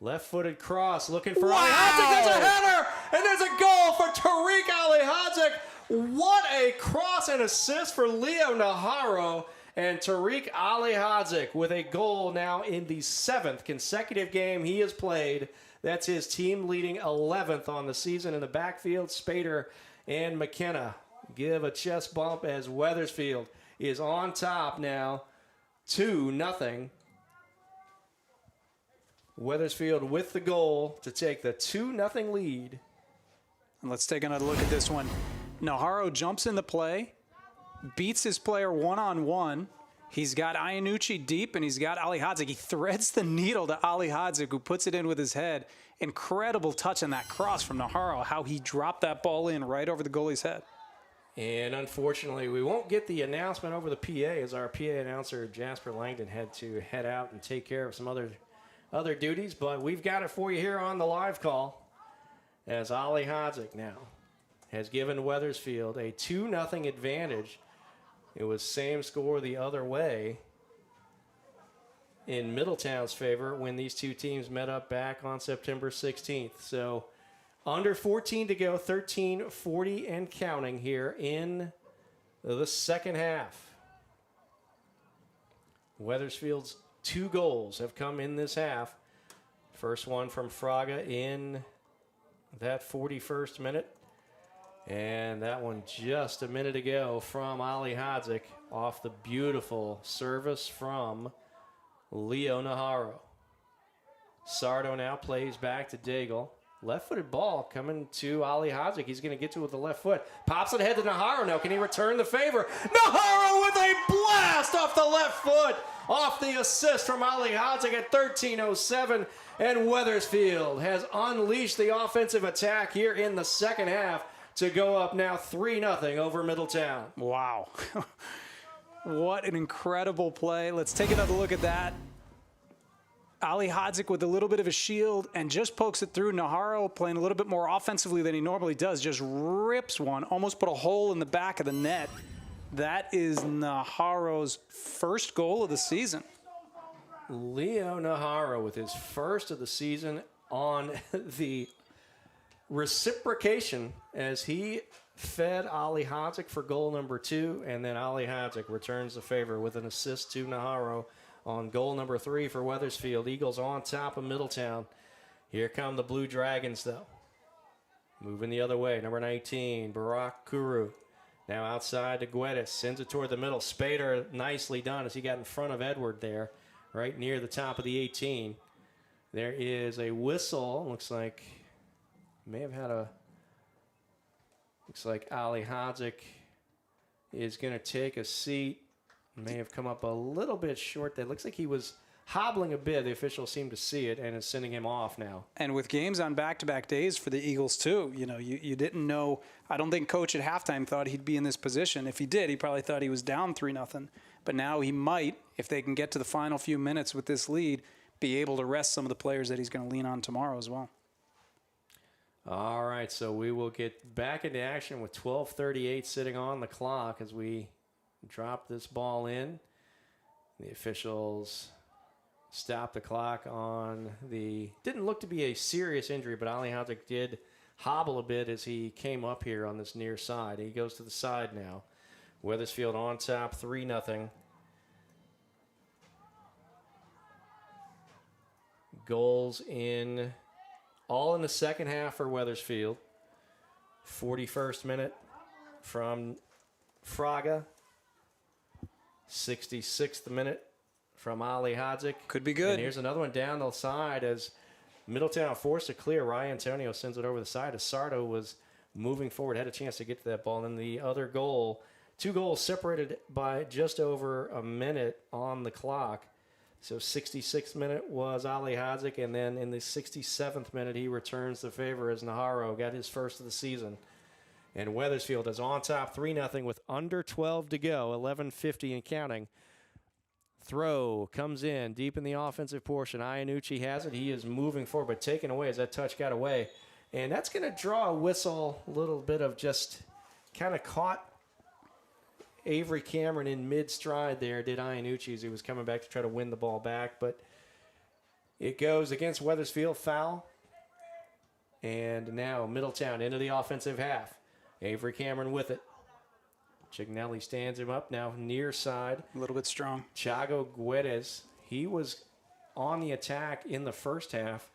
Left-footed cross, looking for Ali Hadzik. There's a header, and there's a goal for Tariq Ali Hadzik. What a cross and assist for Leo Najarro. And Tariq Ali Hadzik with a goal now in the 7th consecutive game he has played. That's his team-leading 11th on the season in the backfield. Spader and McKenna give a chest bump as Wethersfield is on top now, 2-0. Wethersfield with the goal to take the 2-0 lead. And let's take another look at this one. Najarro jumps in the play, beats his player one-on-one. He's got Iannucci deep, and he's got Ali Hadzik. He threads the needle to Ali Hadzik, who puts it in with his head. Incredible touch on that cross from Najarro, how he dropped that ball in right over the goalie's head. And unfortunately, we won't get the announcement over the PA as our PA announcer, Jasper Langdon, had to head out and take care of some other duties. But we've got it for you here on the live call as Ali Hadzik now has given Wethersfield a 2-0 advantage. It was same score the other way in Middletown's favor when these two teams met up back on September 16th. So under 14 to go, 13:40 and counting here in the second half. Wethersfield's 2 goals have come in this half. First one from Fraga in that 41st minute. And that one just a minute ago from Ali Hadzik off the beautiful service from Leo Najarro. Sardo now plays back to Daigle. Left-footed ball coming to Ali Hadzik. He's going to get to it with the left foot. Pops it ahead to Najarro now. Can he return the favor? Najarro with a blast off the left foot. Off the assist from Ali Hadzik at 13:07. And Wethersfield has unleashed the offensive attack here in the second half to go up now 3-0 over Middletown. Wow. What an incredible play. Let's take another look at that. Ali Hadzik with a little bit of a shield and just pokes it through. Najarro playing a little bit more offensively than he normally does. Just rips one. Almost put a hole in the back of the net. That is Najarro's first goal of the season. Leo Najarro with his first of the season on the reciprocation as he fed Ali Hadzik for goal number 2, and then Ali Hadzik returns the favor with an assist to Najarro on goal number 3 for Wethersfield. Eagles on top of Middletown. Here come the Blue Dragons, though. Moving the other way, number 19, Barak Kuru. Now outside to Guedes, sends it toward the middle. Spader, nicely done as he got in front of Edward there, right near the top of the 18. There is a whistle. Looks like looks like Ali Hadzik is going to take a seat. May have come up a little bit short. That looks like he was hobbling a bit. The officials seem to see it and is sending him off now. And with games on back-to-back days for the Eagles, too, you didn't know. I don't think coach at halftime thought he'd be in this position. If he did, he probably thought he was down 3-0. But now he might, if they can get to the final few minutes with this lead, be able to rest some of the players that he's going to lean on tomorrow as well. All right, so we will get back into action with 12:38 sitting on the clock as we drop this ball in. The officials stop the clock on the... Didn't look to be a serious injury, but Ali Hadzik did hobble a bit as he came up here on this near side. He goes to the side now. Wethersfield on top, 3-0. Goals in... all in the second half for Wethersfield. 41st minute from Fraga. 66th minute from Ali Hadzik. Could be good. And here's another one down the side as Middletown forced to clear. Ryan Antonio sends it over the side as Sardo was moving forward, had a chance to get to that ball. And the other goal, 2 goals separated by just over a minute on the clock. So 66th minute was Ali Hadzik, and then in the 67th minute, he returns the favor as Najarro got his first of the season. And Wethersfield is on top 3-0 with under 12 to go, 11:50 and counting. Throw comes in deep in the offensive portion. Iannucci has it. He is moving forward, but taken away as that touch got away. And that's going to draw a whistle, a little bit of just kind of caught Avery Cameron in mid-stride there, did Iannucci as he was coming back to try to win the ball back. But it goes against Wethersfield, foul. And now Middletown into the offensive half. Avery Cameron with it. Chignelli stands him up now near side. A little bit strong. Thiago Guedes, he was on the attack in the first half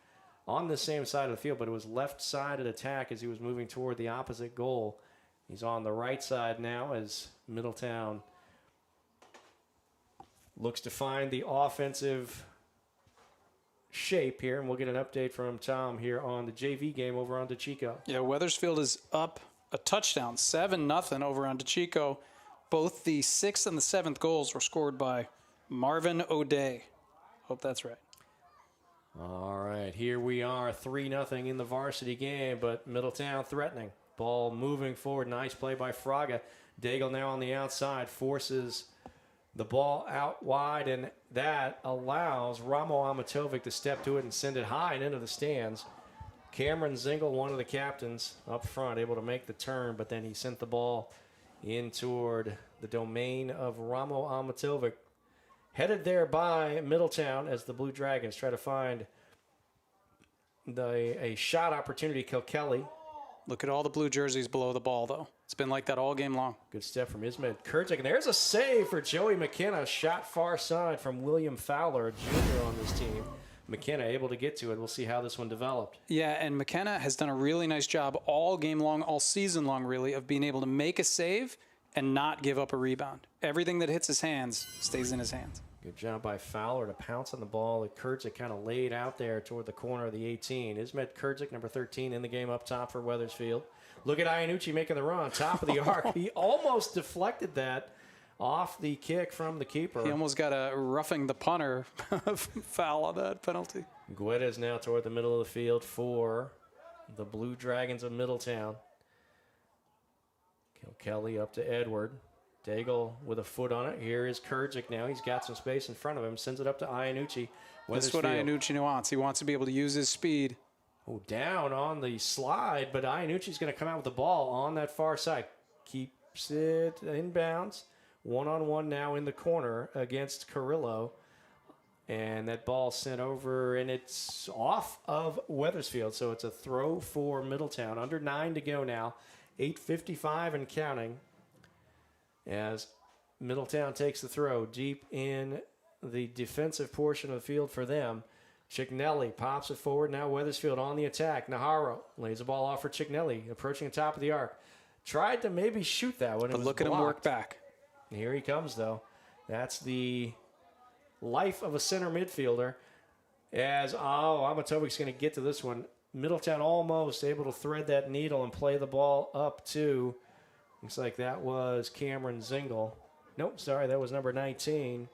on the same side of the field, but it was left-sided attack as he was moving toward the opposite goal. He's on the right side now as Middletown looks to find the offensive shape here, and we'll get an update from Tom here on the JV game over on DeChico. Yeah, Wethersfield is up a touchdown, 7-0 over on DeChico. Both the 6th and the 7th goals were scored by Marvin O'Day. Hope that's right. All right, here we are, 3-0 in the varsity game, but Middletown threatening. Ball moving forward. Nice play by Fraga. Daigle now on the outside forces the ball out wide, and that allows Ramo Amatovic to step to it and send it high and into the stands. Cameron Zingle, one of the captains up front, able to make the turn, but then he sent the ball in toward the domain of Ramo Amatovic. Headed there by Middletown as the Blue Dragons try to find a shot opportunity. Kilkelly. Look at all the blue jerseys below the ball, though. It's been like that all game long. Good step from Ismet Kurzik. And there's a save for Joey McKenna. Shot far side from William Fowler, a junior on this team. McKenna able to get to it. We'll see how this one developed. Yeah, and McKenna has done a really nice job all game long, all season long, really, of being able to make a save and not give up a rebound. Everything that hits his hands stays in his hands. Good job by Fowler to pounce on the ball. Kurzik kind of laid out there toward the corner of the 18. Ismet Kurzik, number 13, in the game up top for Wethersfield. Look at Iannucci making the run, top of the arc. He almost deflected that off the kick from the keeper. He almost got a roughing the punter foul on that penalty. Guedes now toward the middle of the field for the Blue Dragons of Middletown. Kelly up to Edward. Daigle with a foot on it. Here is Kurzik now. He's got some space in front of him. Sends it up to Iannucci. That's what Iannucci wants. He wants to be able to use his speed. Oh, down on the slide, but Iannucci's going to come out with the ball on that far side. Keeps it inbounds. One-on-one now in the corner against Carrillo. And that ball sent over, and it's off of Wethersfield. So it's a throw for Middletown. Under 9 to go now. 8:55 and counting. As Middletown takes the throw deep in the defensive portion of the field for them. Chignelli pops it forward. Now Wethersfield on the attack. Naharo lays the ball off for Chignelli, approaching the top of the arc. Tried to maybe shoot that one. But look at him work back. Here he comes, though. That's the life of a center midfielder. Amatovic's going to get to this one. Middletown almost able to thread that needle and play the ball up to, looks like that was Cameron Zingle. Nope, sorry, that was number 19.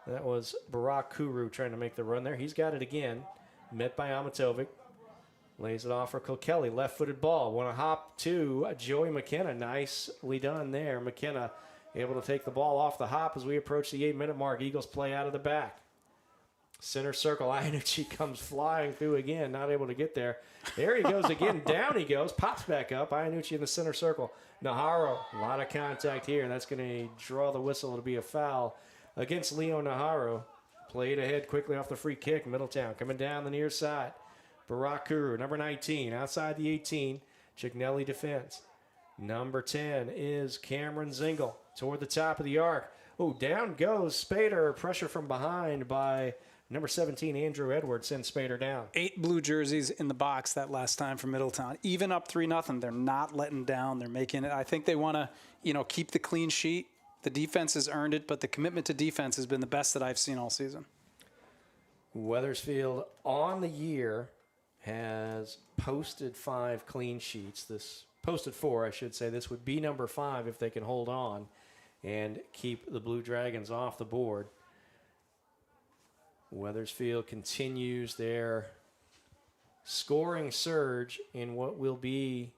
That was Barak Kuru trying to make the run there. He's got it again. Met by Amatovic. Lays it off for Kilkelly. Left-footed ball. Want to hop to Joey McKenna. Nicely done there. McKenna able to take the ball off the hop as we approach the 8-minute mark. Eagles play out of the back. Center circle. Iannucci comes flying through again. Not able to get there. There he goes again. Down he goes. Pops back up. Iannucci in the center circle. Naharo. A lot of contact here. And that's going to draw the whistle. It'll be a foul against Leo Naharo. Played ahead quickly off the free kick. Middletown coming down the near side. Barakuru, number 19, outside the 18. Chignelli defense. Number 10 is Cameron Zingle toward the top of the arc. Oh, down goes Spader. Pressure from behind by number 17, Andrew Edwards, sends Spader down. 8 blue jerseys in the box that last time for Middletown. Even up 3-0, they're not letting down. They're making it. I think they want to, keep the clean sheet. The defense has earned it, but the commitment to defense has been the best that I've seen all season. Wethersfield on the year has posted 5 clean sheets. Posted 4, I should say. This would be number 5 if they can hold on and keep the Blue Dragons off the board. Wethersfield continues their scoring surge in what will be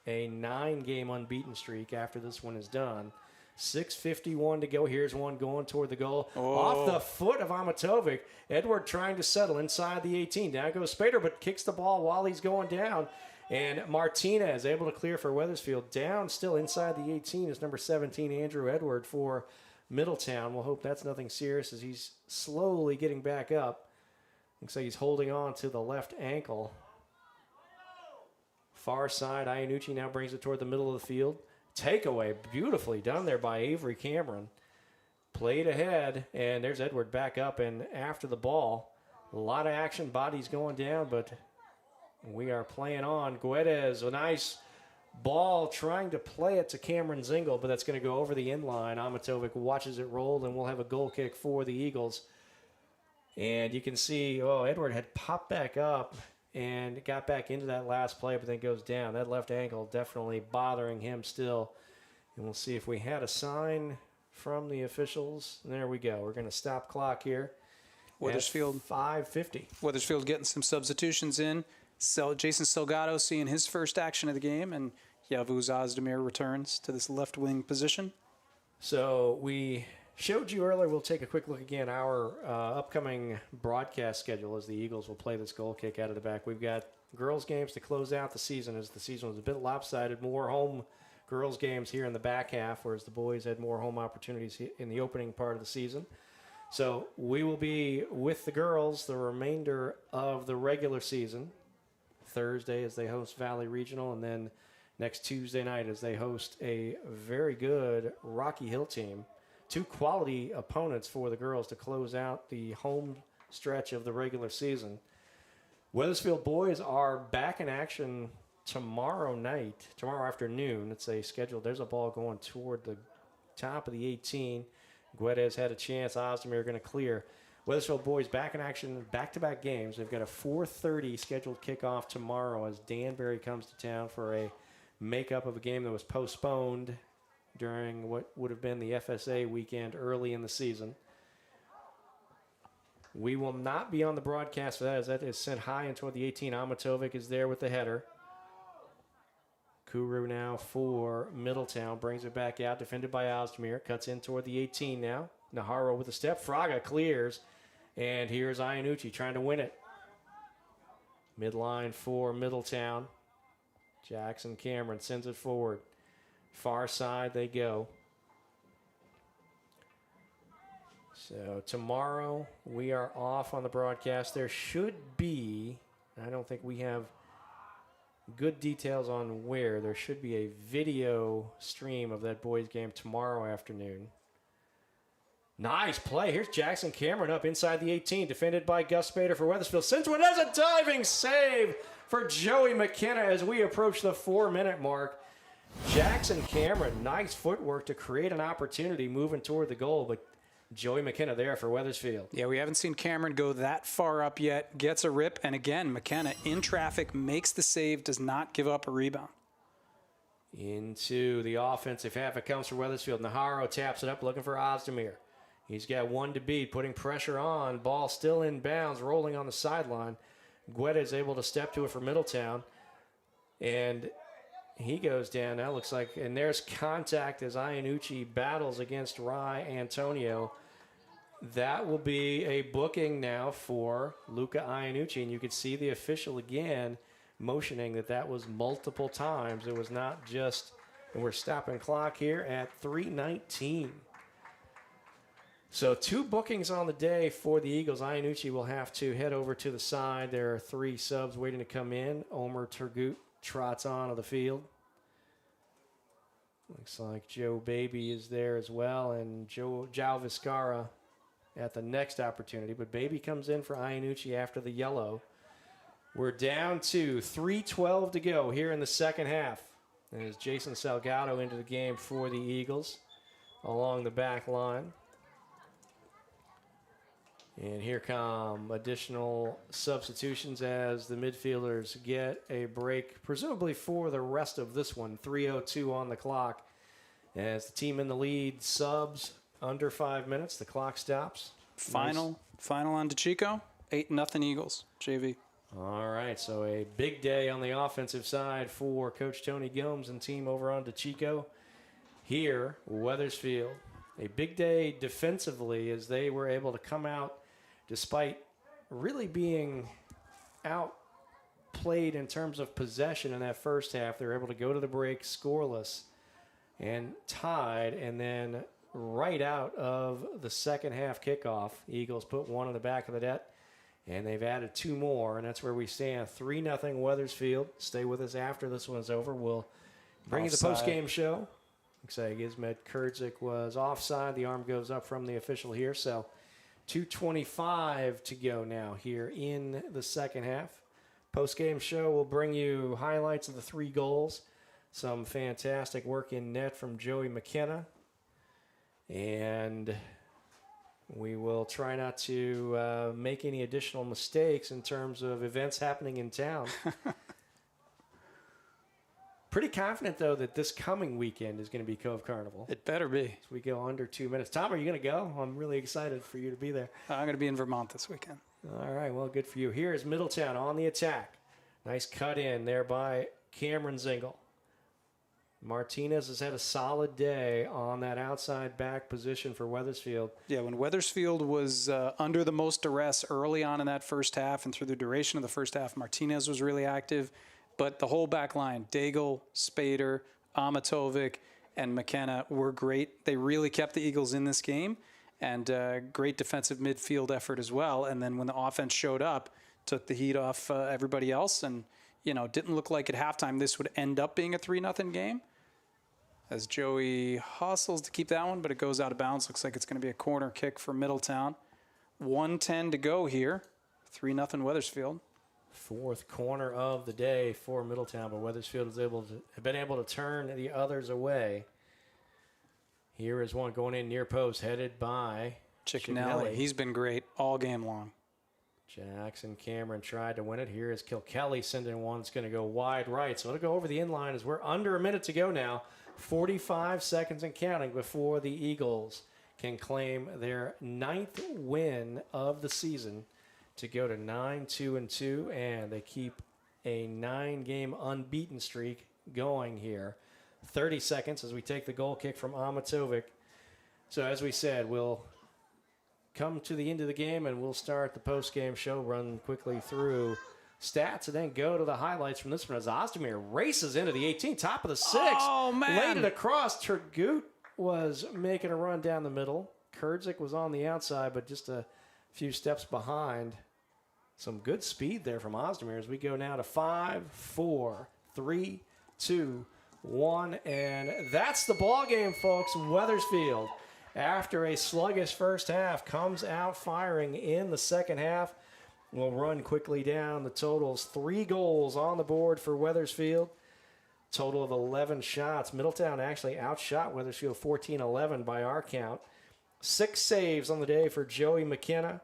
a 9-game unbeaten streak after this one is done. 6:51 to go. Here's one going toward the goal. Oh. Off the foot of Amatovic. Edward trying to settle inside the 18. Down goes Spader, but kicks the ball while he's going down. And Martinez able to clear for Wethersfield. Down still inside the 18 is number 17, Andrew Edward for Middletown. We'll hope that's nothing serious as he's slowly getting back up. Looks like he's holding on to the left ankle. Far side, Iannucci now brings it toward the middle of the field. Takeaway, beautifully done there by Avery Cameron. Played ahead, and there's Edward back up and after the ball. A lot of action, bodies going down, but we are playing on. Guedes, a nice ball trying to play it to Cameron Zingle, but that's going to go over the inline. Amatovic watches it roll, and we'll have a goal kick for the Eagles. And you can see, Edward had popped back up and got back into that last play, but then goes down. That left ankle definitely bothering him still. And we'll see if we had a sign from the officials. There we go. We're going to stop clock here. Wethersfield. 5:50. Wethersfield getting some substitutions in. So Jason Salgado seeing his first action of the game, and Yavuz Ozdemir returns to this left wing position. So we showed you earlier. We'll take a quick look again. Our upcoming broadcast schedule as the Eagles will play this goal kick out of the back. We've got girls games to close out the season as the season was a bit lopsided. More home girls games here in the back half, whereas the boys had more home opportunities in the opening part of the season. So we will be with the girls the remainder of the regular season. Thursday as they host Valley Regional, and then next Tuesday night as they host a very good Rocky Hill team. 2 quality opponents for the girls to close out the home stretch of the regular season. Wethersfield boys are back in action tomorrow afternoon. It's a schedule. There's a ball going toward the top of the 18. Guedes had a chance. Ozdemir going to clear. Wethersfield boys back in action, back-to-back games. They've got a 4:30 scheduled kickoff tomorrow as Danbury comes to town for a makeup of a game that was postponed during what would have been the FSA weekend early in the season. We will not be on the broadcast for that as that is sent high and toward the 18. Amatovic is there with the header. Kuru now for Middletown. Brings it back out. Defended by Ozdemir. Cuts in toward the 18 now. Naharo with a step. Fraga clears. And here's Iannucci trying to win it. Midline for Middletown. Jackson Cameron sends it forward. Far side they go. So tomorrow we are off on the broadcast. There should be, I don't think we have good details on where, there should be a video stream of that boys game tomorrow afternoon. Nice play. Here's Jackson Cameron up inside the 18, defended by Gus Spader for Wethersfield. Sends one as a diving save for Joey McKenna as we approach the 4-minute mark. Jackson Cameron, nice footwork to create an opportunity moving toward the goal, but Joey McKenna there for Wethersfield. Yeah, we haven't seen Cameron go that far up yet. Gets a rip, and again, McKenna in traffic, makes the save, does not give up a rebound. Into the offensive half, it comes for Wethersfield. Naharo taps it up, looking for Ozdemir. He's got one to beat, putting pressure on. Ball still in bounds, rolling on the sideline. Guetta is able to step to it for Middletown. And he goes down. That looks like, and there's contact as Iannucci battles against Rye Antonio. That will be a booking now for Luca Iannucci. And you could see the official again motioning that was multiple times. It was not just, and we're stopping clock here at 3:19. So 2 bookings on the day for the Eagles. Iannucci will have to head over to the side. There are 3 subs waiting to come in. Omer Turgut trots onto the field. Looks like Joe Baby is there as well, and Joe Viscara at the next opportunity. But Baby comes in for Iannucci after the yellow. We're down to 3:12 to go here in the second half. And as Jason Salgado into the game for the Eagles along the back line. And here come additional substitutions as the midfielders get a break, presumably for the rest of this one. 3:02 on the clock. As the team in the lead subs under 5 minutes, the clock stops. Final on DeChico, 8-0 Eagles, JV. All right, so a big day on the offensive side for Coach Tony Gomes and team over on DeChico. Here, Wethersfield. A big day defensively as they were able to come out despite really being outplayed in terms of possession in that first half. They were able to go to the break scoreless and tied, and then right out of the second half kickoff, Eagles put one in the back of the net, and they've added 2 more, and that's where we stand. 3-0 Wethersfield. Stay with us after this one's over. We'll bring you the post-game show. Looks like Ismet Kurzik was offside. The arm goes up from the official here, so 2:25 to go now here in the second half. Post-game show will bring you highlights of the 3 goals. Some fantastic work in net from Joey McKenna. And we will try not to make any additional mistakes in terms of events happening in town. Pretty confident, though, that this coming weekend is going to be Cove Carnival. It better be. So we go under 2 minutes. Tom, are you going to go? I'm really excited for you to be there. I'm going to be in Vermont this weekend. All right, well, good for you. Here is Middletown on the attack. Nice cut in there by Cameron Zingle. Martinez has had a solid day on that outside back position for Wethersfield. Yeah, when Wethersfield was under the most duress early on in that first half and through the duration of the first half, Martinez was really active. But the whole back line, Daigle, Spader, Amatovic, and McKenna were great. They really kept the Eagles in this game. and great defensive midfield effort as well. And then when the offense showed up, took the heat off everybody else, and didn't look like at halftime this would end up being a 3-0 game. As Joey hustles to keep that one, but it goes out of bounds. Looks like it's going to be a corner kick for Middletown. 1:10 to go here. 3-0 Wethersfield. Fourth corner of the day for Middletown, but Wethersfield have been able to turn the others away. Here is one going in near post, headed by Chickenelli. He's been great all game long. Jackson Cameron tried to win it. Here is Kilkelly sending one. It's going to go wide right, so it'll go over the inline as we're under a minute to go now. 45 seconds and counting before the Eagles can claim their 9th win of the season to go to 9-2-2, and they keep a 9-game unbeaten streak going here. 30 seconds as we take the goal kick from Amatovic. So as we said, we'll come to the end of the game and we'll start the post-game show, run quickly through stats, and then go to the highlights from this one as Ozdemir races into the 18, top of the 6. Oh, man. Laid it across. Turgut was making a run down the middle. Kurdzik was on the outside, but just a few steps behind. Some good speed there from Ozdemir as we go now to 5, 4, 3, 2, 1. And that's the ball game, folks. Wethersfield, after a sluggish first half, comes out firing in the second half. We'll run quickly down the totals. 3 goals on the board for Wethersfield. Total of 11 shots. Middletown actually outshot Wethersfield 14-11 by our count. 6 saves on the day for Joey McKenna.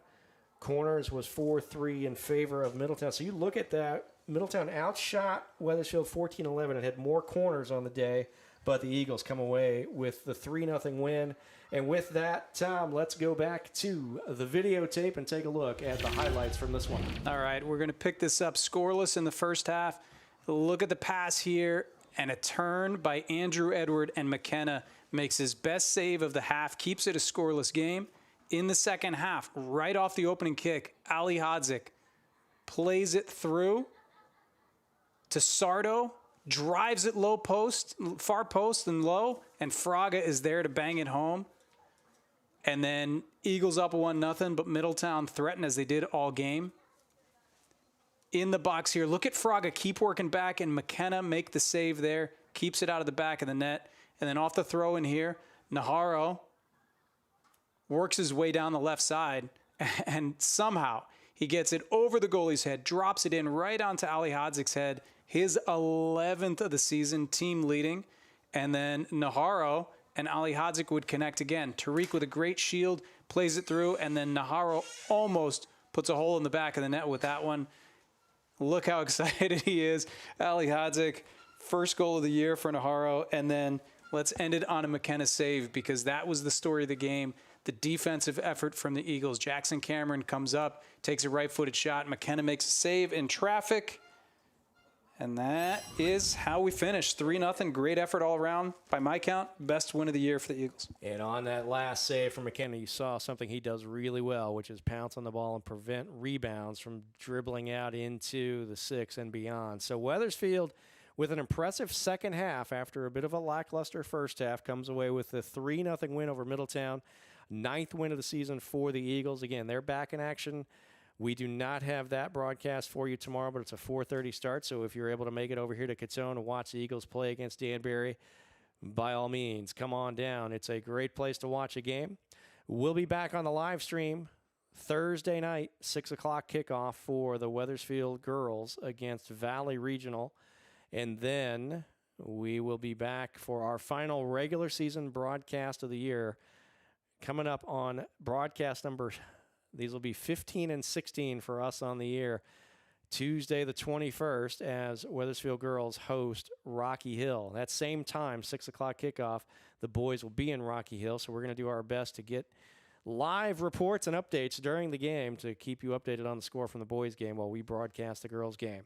Corners was 4-3 in favor of Middletown. So you look at that. Middletown outshot Wethersfield 14-11 and had more corners on the day, but the Eagles come away with the 3-0 win. And with that, Tom, let's go back to the videotape and take a look at the highlights from this one. All right, we're going to pick this up scoreless in the first half. Look at the pass here, and a turn by Andrew Edward, and McKenna makes his best save of the half, keeps it a scoreless game. In the second half, right off the opening kick, Ali Hadzik plays it through to Sardo, drives it low post, far post and low, and Fraga is there to bang it home. And then Eagles up 1-0, but Middletown threatened as they did all game. In the box here, look at Fraga keep working back, and McKenna make the save there, keeps it out of the back of the net. And then off the throw in here, Naharo works his way down the left side, and somehow he gets it over the goalie's head, drops it in right onto Ali Hadzik's head, his 11th of the season, team leading. And then Naharo and Ali Hadzik would connect again. Tariq with a great shield, plays it through, and then Naharo almost puts a hole in the back of the net with that one. Look how excited he is. Ali Hadzik, first goal of the year for Naharo, and then let's end it on a McKenna save because that was the story of the game. The defensive effort from the Eagles. Jackson Cameron comes up, takes a right-footed shot. McKenna makes a save in traffic. And that is how we finish. 3-0. Great effort all around. By my count, best win of the year for the Eagles. And on that last save from McKenna, you saw something he does really well, which is pounce on the ball and prevent rebounds from dribbling out into the 6 and beyond. So Wethersfield, with an impressive second half after a bit of a lackluster first half, comes away with the 3-0 win over Middletown. 9th win of the season for the Eagles. Again, they're back in action. We do not have that broadcast for you tomorrow, but it's a 4:30 start. So if you're able to make it over here to Catone and watch the Eagles play against Danbury, by all means, come on down. It's a great place to watch a game. We'll be back on the live stream Thursday night, 6 o'clock kickoff for the Wethersfield girls against Valley Regional. And then we will be back for our final regular season broadcast of the year coming up on broadcast number, these will be 15 and 16 for us on the air, Tuesday the 21st, as Wethersfield girls host Rocky Hill. That same time, 6 o'clock kickoff, the boys will be in Rocky Hill, so we're going to do our best to get live reports and updates during the game to keep you updated on the score from the boys' game while we broadcast the girls' game.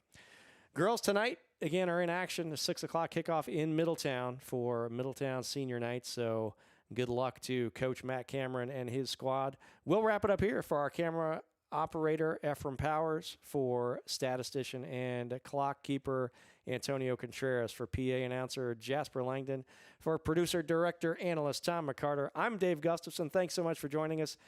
Girls tonight, again, are in action. The 6 o'clock kickoff in Middletown for Middletown senior night, so good luck to Coach Matt Cameron and his squad. We'll wrap it up here for our camera operator Ephraim Powers, for statistician and clock keeper Antonio Contreras, for PA announcer Jasper Langdon, for producer, director, analyst Tom McCarter. I'm Dave Gustafson. Thanks so much for joining us.